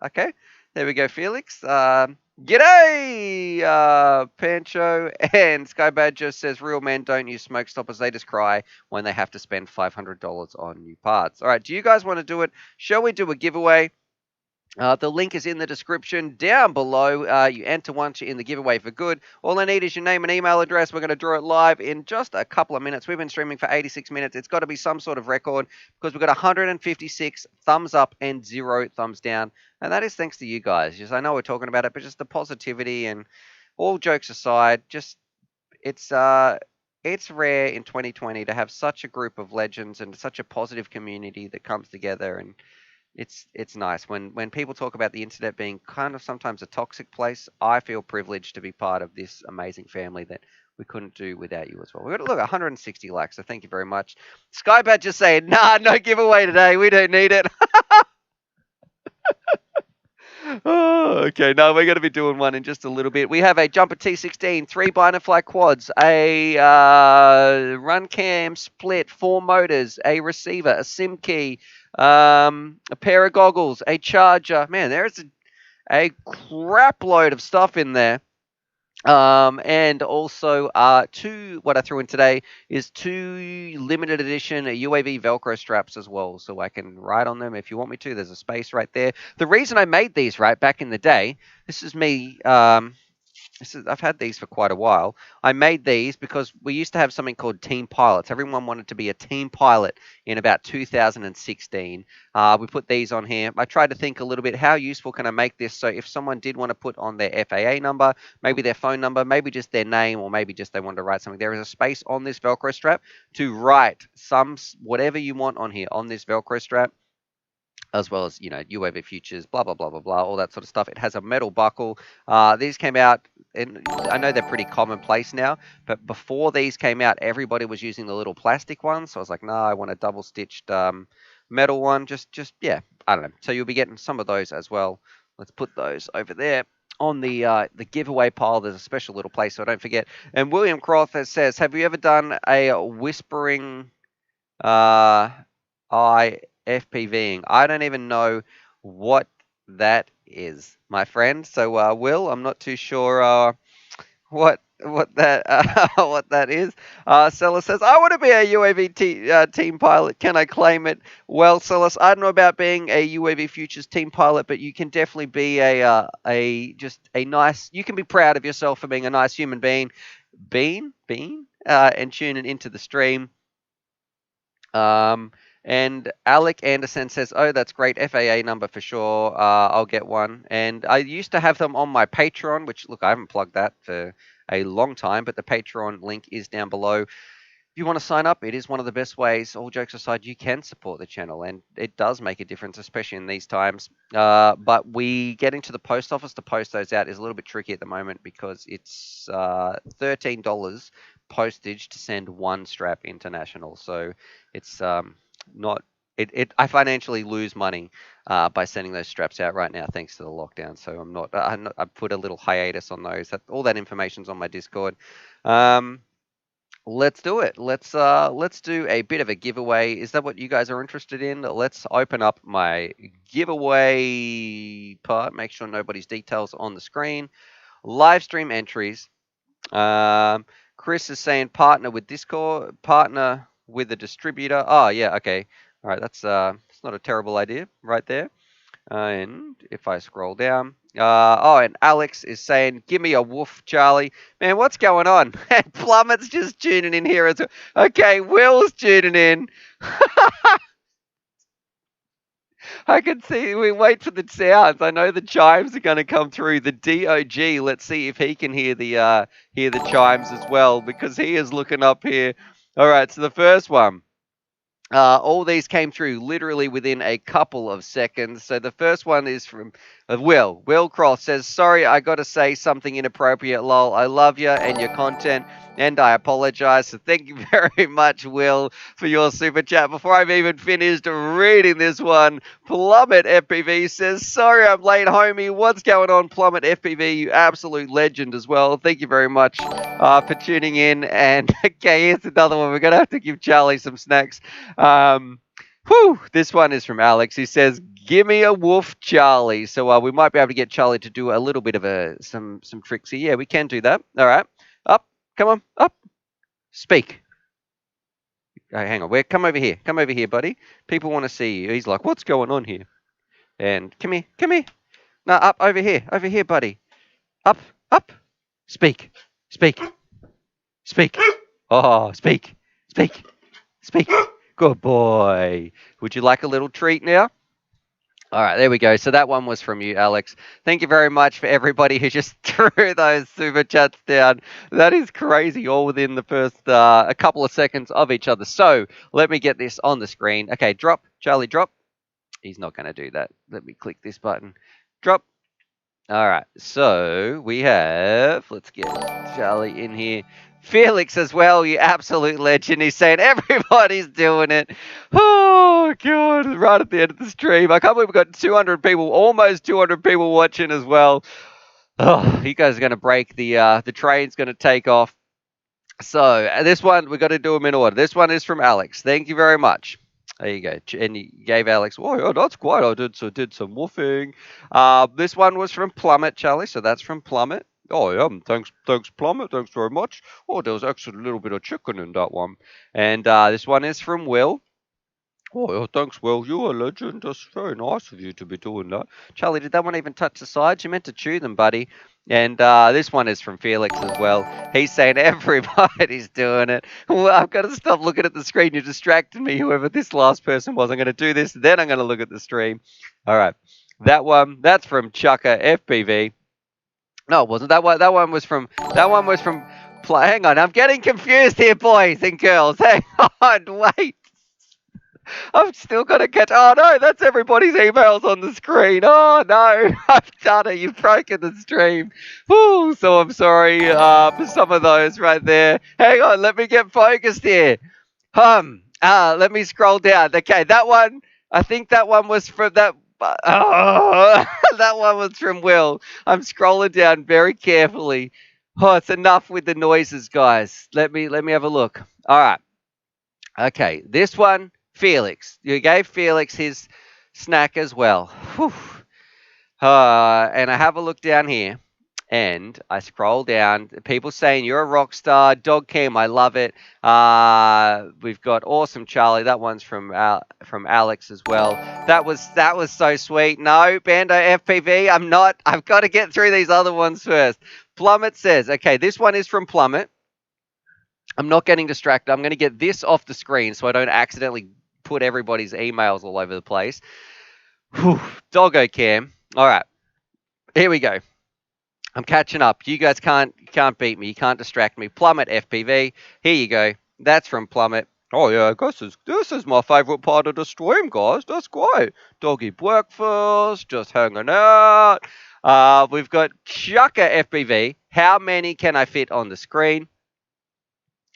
A: okay. There we go, Felix. G'day, Pancho. And Sky Badger says, real men don't use smoke stoppers. They just cry when they have to spend $500 on new parts. All right, do you guys want to do it? Shall we do a giveaway? The link is in the description down below. You enter once you're in the giveaway for good. All I need is your name and email address. We're going to draw it live in just a couple of minutes. We've been streaming for 86 minutes. It's got to be some sort of record because we've got 156 thumbs up and 0 thumbs down. And that is thanks to you guys. Just, I know we're talking about it, but just the positivity and all jokes aside, just it's rare in 2020 to have such a group of legends and such a positive community that comes together, and it's nice when people talk about the internet being kind of sometimes a toxic place. I feel privileged to be part of this amazing family that we couldn't do without you as well. We've got, look, 160 likes, so thank you very much. Skybad just saying, nah, no giveaway today. We don't need it. Oh, okay, no, we're going to be doing one in just a little bit. We have a Jumper T16, 3 bind and fly quads, a run cam split, 4 motors, a receiver, a SIM key, a pair of goggles, a charger. Man, there's a crap load of stuff in there. And also, what I threw in today is 2 limited edition UAV Velcro straps as well, so I can ride on them if you want me to. There's a space right there. The reason I made these right back in the day, this is me. I've had these for quite a while. I made these because we used to have something called team pilots. Everyone wanted to be a team pilot in about 2016. We put these on here. I tried to think a little bit, how useful can I make this? So if someone did want to put on their FAA number, maybe their phone number, maybe just their name, or maybe just they wanted to write something, there is a space on this Velcro strap to write whatever you want on here on this Velcro strap, as well as, UAV futures, blah, blah, blah, blah, blah, all that sort of stuff. It has a metal buckle. These came out, and I know they're pretty commonplace now, but before these came out, everybody was using the little plastic ones. So I was like, no, I want a double-stitched metal one. Yeah, I don't know. So you'll be getting some of those as well. Let's put those over there. On the giveaway pile, there's a special little place, so don't forget. And William Crawford says, have you ever done a whispering FPVing? I don't even know what that is, my friend. So, Will, I'm not too sure what that what that is. Celis says, I want to be a UAV team pilot. Can I claim it? Well, Celis, I don't know about being a UAV Futures team pilot, but you can definitely be just a nice. You can be proud of yourself for being a nice human being, and tuning into the stream. And Alec Anderson says, oh, that's great. FAA number for sure. I'll get one. And I used to have them on my Patreon, which, look, I haven't plugged that for a long time, but the Patreon link is down below. If you want to sign up, it is one of the best ways. All jokes aside, you can support the channel, and it does make a difference, especially in these times. But getting to the post office to post those out is a little bit tricky at the moment because it's $13 postage to send one strap international. So it's not. I financially lose money by sending those straps out right now, thanks to the lockdown. So I put a little hiatus on those. All that information's on my Discord. Let's do it. Let's do a bit of a giveaway. Is that what you guys are interested in? Let's open up my giveaway part. Make sure nobody's details on the screen. Live stream entries. Chris is saying partner with Discord, partner with a distributor. Oh yeah, okay. All right, that's it's not a terrible idea right there. And if I scroll down, and Alex is saying, give me a woof, Charlie. Man, what's going on? And Plummet's just tuning in here as well. Okay, Will's tuning in. I can see, we wait for the sounds. I know the chimes are going to come through. The DOG, let's see if he can hear the chimes as well, because he is looking up here. All right, so the first one. All these came through literally within a couple of seconds. So the first one is from Will. Will Cross says, sorry, I got to say something inappropriate, lol. I love you and your content, and I apologize. So thank you very much, Will, for your super chat. Before I've even finished reading this one, Plummet FPV says, sorry I'm late, homie. What's going on, Plummet FPV? You absolute legend as well. Thank you very much for tuning in. And okay, here's another one. We're going to have to give Charlie some snacks. This one is from Alex. He says, give me a woof, Charlie. So we might be able to get Charlie to do a little bit of some tricks here. Yeah, we can do that. All right. Up. Come on. Up. Speak. Hang on. Come over here. Come over here, buddy. People want to see you. He's like, what's going on here? And come here. Come here. No, up over here. Over here, buddy. Up. Up. Speak. Speak. Speak. Oh, speak. Speak. Speak. Good boy. Would you like a little treat now? All right, there we go. So that one was from you, Alex. Thank you very much for everybody who just threw those super chats down. That is crazy, all within the first a couple of seconds of each other. So let me get this on the screen. Okay, drop. Charlie, drop. He's not going to do that. Let me click this button. Drop. All right, so we have, let's get Charlie in here. Felix as well, you absolute legend. He's saying everybody's doing it. Oh, God, right at the end of the stream. I can't believe we've got 200 people, almost 200 people watching as well. Oh, you guys are going to break. The train's going to take off. So this one, we've got to do them in order. This one is from Alex. Thank you very much. There you go. And you gave Alex, oh, that's quite. I did some woofing. This one was from Plummet, Charlie. So that's from Plummet. Oh, yeah, thanks, Plummet. Thanks very much. Oh, there was actually a little bit of chicken in that one. And this one is from Will. Oh, yeah, thanks, Will. You're a legend. That's very nice of you to be doing that. Charlie, did that one even touch the sides? You meant to chew them, buddy. And this one is from Felix as well. He's saying everybody's doing it. Well, I've got to stop looking at the screen. You're distracting me, whoever this last person was. I'm going to do this, then I'm going to look at the stream. All right. That one, that's from Chucker FPV. No, it wasn't. That one was from. Hang on, I'm getting confused here, boys and girls. Hang on, wait. I've still got to catch. Oh no, that's everybody's emails on the screen. Oh no, I've done it. You've broken the stream. Whew, so I'm sorry for some of those right there. Hang on, let me get focused here. Let me scroll down. Okay, that one. I think that one was from that. Oh, that one was from Will. I'm scrolling down very carefully. Oh, it's enough with the noises, guys. Let me have a look. All right. Okay, this one, Felix. You gave Felix his snack as well. Whew. And I have a look down here, and I scroll down. People saying you're a rock star. Dog Cam, I love it. We've got awesome Charlie. That one's from Alex as well. That was so sweet. No, Bando FPV. I'm not. I've got to get through these other ones first. Plummet says, okay, this one is from Plummet. I'm not getting distracted. I'm going to get this off the screen so I don't accidentally put everybody's emails all over the place. Whew. Doggo Cam. All right. Here we go. I'm catching up. You guys can't beat me. You can't distract me. Plummet FPV. Here you go. That's from Plummet. Oh yeah, I guess this is my favourite part of the stream, guys. That's great. Doggy breakfast, just hanging out. We've got Chucker FPV. How many can I fit on the screen?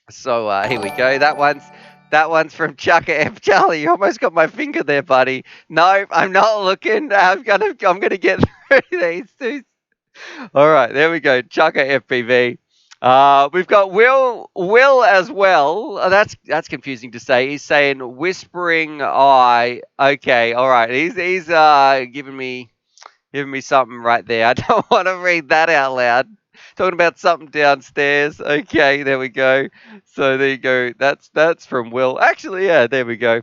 A: So here we go. That one's from Chucker F. Charlie. You almost got my finger there, buddy. No, I'm not looking. I'm gonna get through these two. All right, there we go. Chucker FPV. We've got Will as well. That's confusing to say. He's saying whispering eye. Okay, all right. He's giving me something right there. I don't want to read that out loud. Talking about something downstairs. Okay, there we go. So there you go. That's from Will. Actually, yeah, there we go.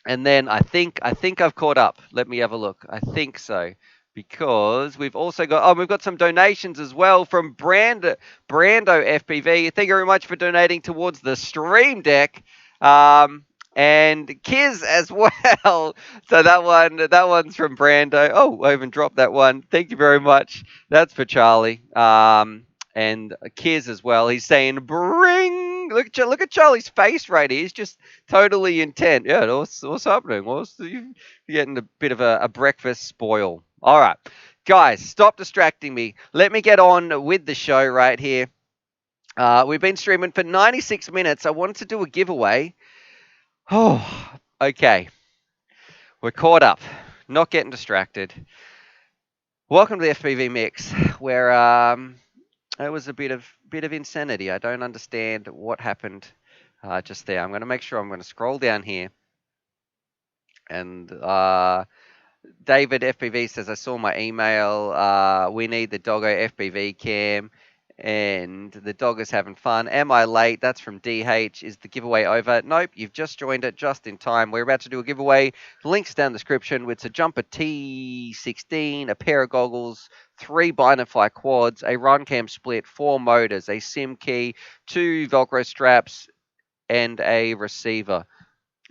A: And then I think I've caught up. Let me have a look. I think so. Because we've also got some donations as well from Brando FPV. Thank you very much for donating towards the stream deck. And Kiz as well. So that one's from Brando. Oh, I even dropped that one. Thank you very much. That's for Charlie. And Kiz as well. He's saying, "Bring." Look at Charlie's face right here. He's just totally intent. Yeah, what's happening? You're getting a bit of a breakfast spoil. All right, guys, stop distracting me. Let me get on with the show right here. We've been streaming for 96 minutes. I wanted to do a giveaway. Oh, okay. We're caught up. Not getting distracted. Welcome to the FPV Mix, where it was a bit of insanity. I don't understand what happened just there. I'm going to make sure I'm going to scroll down here. And David FPV says, I saw my email. We need the Doggo FPV cam. And the dog is having fun. Am I late? That's from DH. Is the giveaway over? Nope, you've just joined it just in time. We're about to do a giveaway. The link's down in the description. It's a Jumper T16, a pair of goggles, 3 Binify quads, a run cam split, 4 motors, a SIM key, 2 Velcro straps, and a receiver,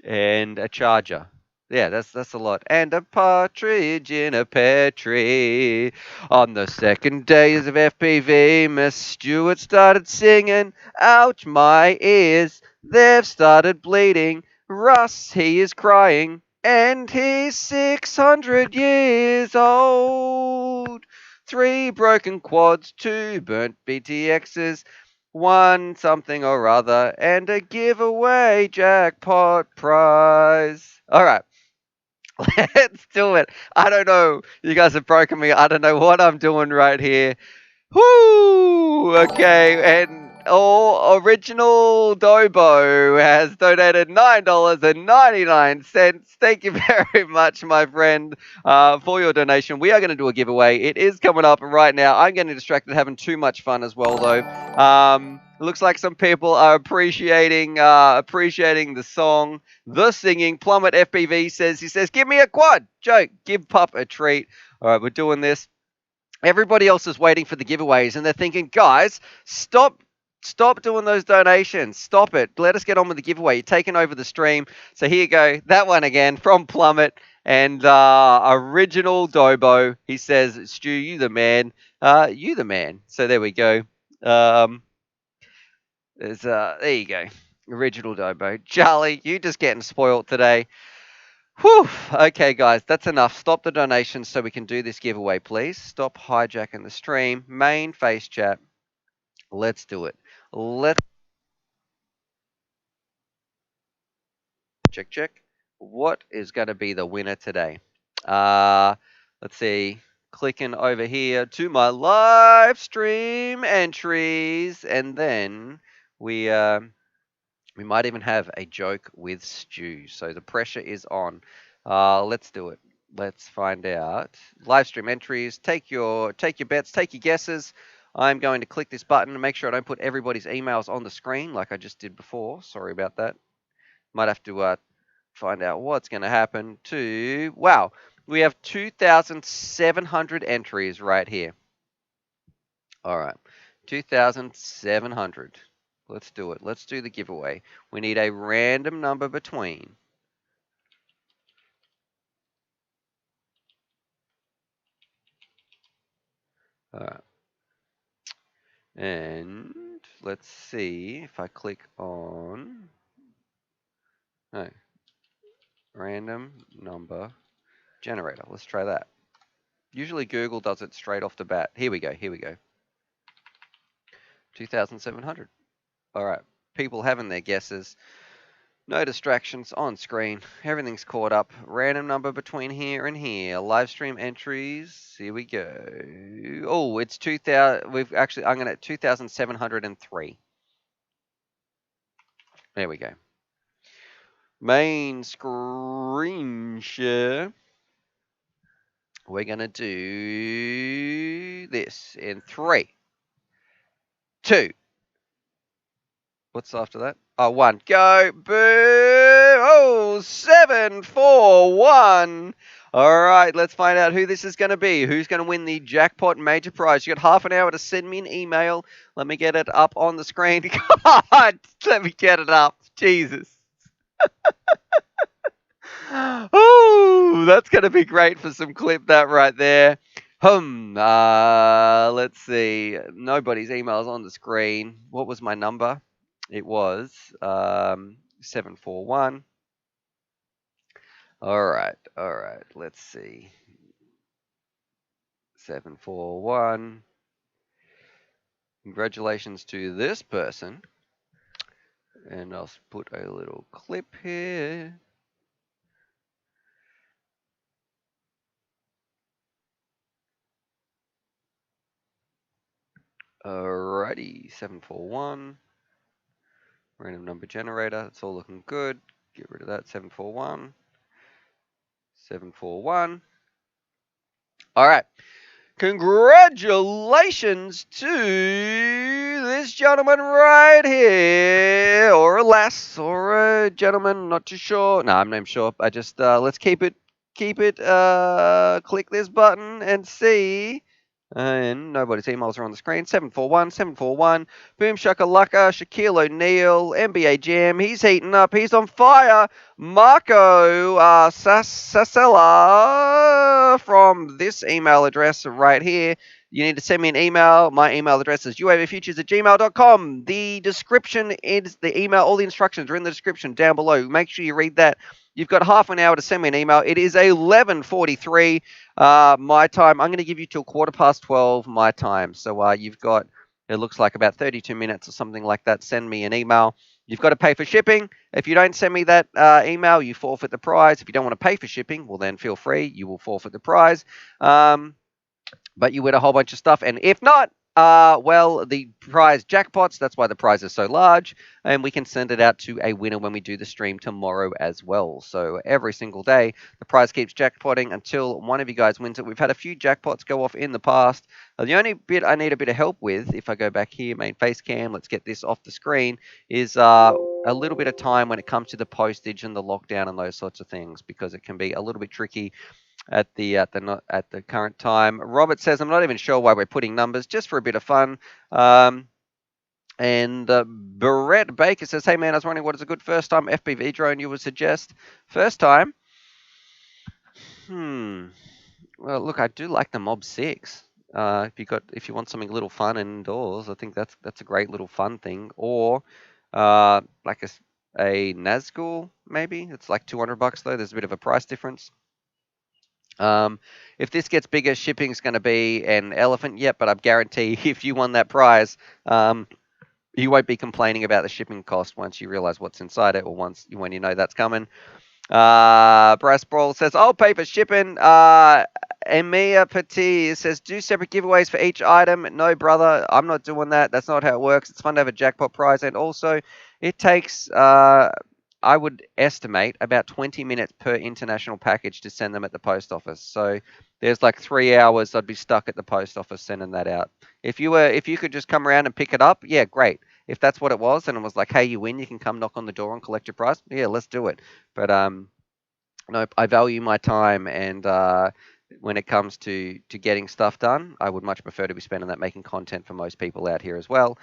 A: and a charger. Yeah, that's a lot. And a partridge in a pear tree. On the second days of FPV, Miss Stewart started singing. Ouch, my ears, they've started bleeding. Russ, he is crying, and he's 600 years old. 3 broken quads, 2 burnt BTXs, 1 something or other, and a giveaway jackpot prize. All right. Let's do it. I don't know. You guys have broken me. I don't know what I'm doing right here. Whoo! Okay, and original Dobo has donated $9.99. Thank you very much, my friend, for your donation. We are going to do a giveaway. It is coming up right now. I'm getting distracted, having too much fun as well, though. Looks like some people are appreciating the song, the singing. Plummet FPV says, "Give me a quad joke. Give Pup a treat." All right, we're doing this. Everybody else is waiting for the giveaways, and they're thinking, guys, stop doing those donations. Stop it. Let us get on with the giveaway. You're taking over the stream. So here you go. That one again from Plummet and original Dobo. He says, Stu, you the man. You the man. So there we go. There you go. Original Dobo. Charlie, you just getting spoiled today. Whew. Okay, guys, that's enough. Stop the donations so we can do this giveaway, please. Stop hijacking the stream. Main face chat. Let's do it. Let's check. What is going to be the winner today? Let's see. Clicking over here to my live stream entries, and then we might even have a joke with Stu. So the pressure is on. Let's do it. Let's find out. Live stream entries. Take your bets. Take your guesses. I'm going to click this button and make sure I don't put everybody's emails on the screen like I just did before. Sorry about that. Might have to find out what's going to happen to... Wow. We have 2,700 entries right here. All right. 2,700. Let's do it. Let's do the giveaway. We need a random number between. And let's see if I click on... No. Random number generator. Let's try that. Usually Google does it straight off the bat. Here we go. 2,700. All right. People having their guesses. No distractions on screen. Everything's caught up. Random number between here and here. Live stream entries. Here we go. Oh, it's 2,000. I'm going to 2,703. There we go. Main screen share. We're going to do this in 3, 2. What's after that? Oh, 1. Go. Boom. Oh, 741. All right, let's find out who this is going to be. Who's going to win the jackpot major prize? You got half an hour to send me an email. Let me get it up on the screen. God, let me get it up. Jesus. Oh, that's going to be great for some clip that right there. Let's see. Nobody's email's on the screen. What was my number? It was 741. All right. Let's see. 741. Congratulations to this person. And I'll put a little clip here. Alrighty, 741. Random number generator. It's all looking good. Get rid of that. 741. 741. All right. Congratulations to this gentleman right here, or a lass, or a gentleman, not too sure. No, I'm not even sure. I just, let's keep it, click this button and see. And nobody's emails are on the screen. 741. Boom shakalaka. Shaquille O'Neal. NBA Jam. He's heating up. He's on fire. Marco Sasella from this email address right here. You need to send me an email. My email address is uavfutures@gmail.com. The description is the email. All the instructions are in the description down below. Make sure you read that. You've got half an hour to send me an email. It is 11:43 my time. I'm going to give you till 12:15 my time. So you've got, it looks like about 32 minutes or something like that. Send me an email. You've got to pay for shipping. If you don't send me that email, you forfeit the prize. If you don't want to pay for shipping, well then feel free. You will forfeit the prize. But you win a whole bunch of stuff. And if not, Well, the prize jackpots, that's why the prize is so large, and we can send it out to a winner when we do the stream tomorrow as well. So every single day, the prize keeps jackpotting until one of you guys wins it. We've had a few jackpots go off in the past. The only bit I need a bit of help with, if I go back here, main face cam, let's get this off the screen, is a little bit of time when it comes to the postage and the lockdown and those sorts of things, because it can be a little bit tricky at the current time. Robert says, I'm not even sure why we're putting numbers, just for a bit of fun. And Barrett Baker says, hey man, I was wondering what is a good first time FPV drone you would suggest? First time? Well, look, I do like the Mob 6. If you want something a little fun indoors, I think that's a great little fun thing. Or like a Nazgul, maybe. It's like $200 though. There's a bit of a price difference. If this gets bigger, shipping's going to be an elephant. Yep, but I guarantee if you won that prize, you won't be complaining about the shipping cost once you realize what's inside it, or when you know that's coming. Brass Brawl says, I'll pay for shipping. Emia Petit says, do separate giveaways for each item. No, brother, I'm not doing that. That's not how it works. It's fun to have a jackpot prize, and also it takes I would estimate about 20 minutes per international package to send them at the post office. So there's like 3 hours I'd be stuck at the post office sending that out. If you could just come around and pick it up, yeah, great. If that's what it was, and it was like, hey, you win, you can come knock on the door and collect your prize, yeah, let's do it. But no, I value my time, and when it comes to getting stuff done, I would much prefer to be spending that making content for most people out here as well.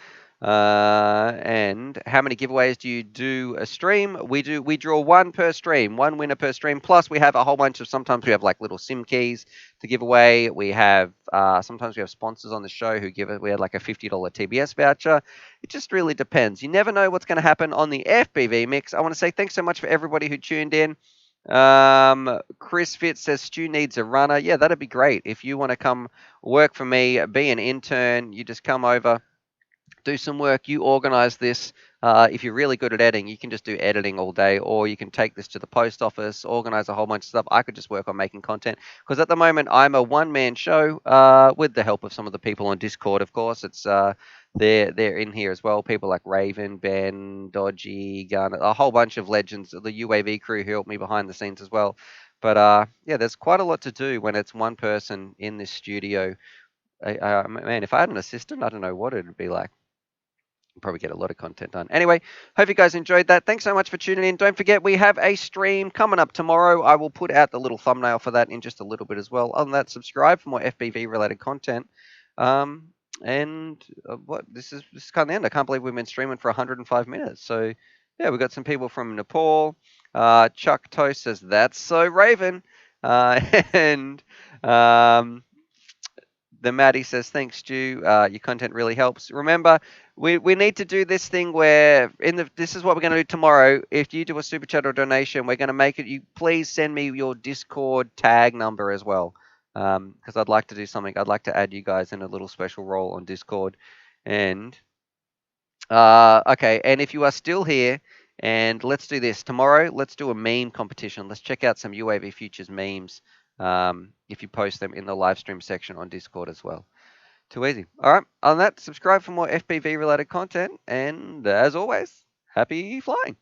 A: And how many giveaways do you do a stream? We draw one per stream, one winner per stream. Plus we have a whole bunch of, sometimes we have like little SIM keys to give away. We have sometimes we have sponsors on the show who give it. We had like a $50 TBS voucher. It just really depends. You never know what's going to happen on the FPV mix. I want to say thanks so much for everybody who tuned in. Chris Fitz says Stu needs a runner. Yeah, that'd be great. If you want to come work for me, be an intern, you just come over, do some work, you organize this. If you're really good at editing, you can just do editing all day, or you can take this to the post office, organize a whole bunch of stuff. I could just work on making content, because at the moment I'm a one-man show with the help of some of the people on Discord, of course. It's they're in here as well. People like Raven, Ben, Dodgy, Gun, a whole bunch of legends. The UAV crew who helped me behind the scenes as well. But yeah, there's quite a lot to do when it's one person in this studio. Man, if I had an assistant, I don't know what it would be like. Probably get a lot of content done. Anyway, hope you guys enjoyed that. Thanks so much for tuning in. Don't forget, we have a stream coming up tomorrow. I will put out the little thumbnail for that in just a little bit as well. Other than that, subscribe for more FPV related content. What this is kind of the end. I can't believe we've been streaming for 105 minutes. So yeah, we've got some people from Nepal. Chuck Toast says, that's so Raven. And the Maddie says, thanks, Stu. Your content really helps. Remember, we need to do this thing where this is what we're going to do tomorrow. If you do a super chat or donation, we're going to make it. You please send me your Discord tag number as well, because I'd like to do something. I'd like to add you guys in a little special role on Discord. And okay, and if you are still here, and let's do this tomorrow. Let's do a meme competition. Let's check out some UAV Futures memes. If you post them in the live stream section on Discord as well. Too easy. All right. On that, subscribe for more FPV related content. And as always, happy flying.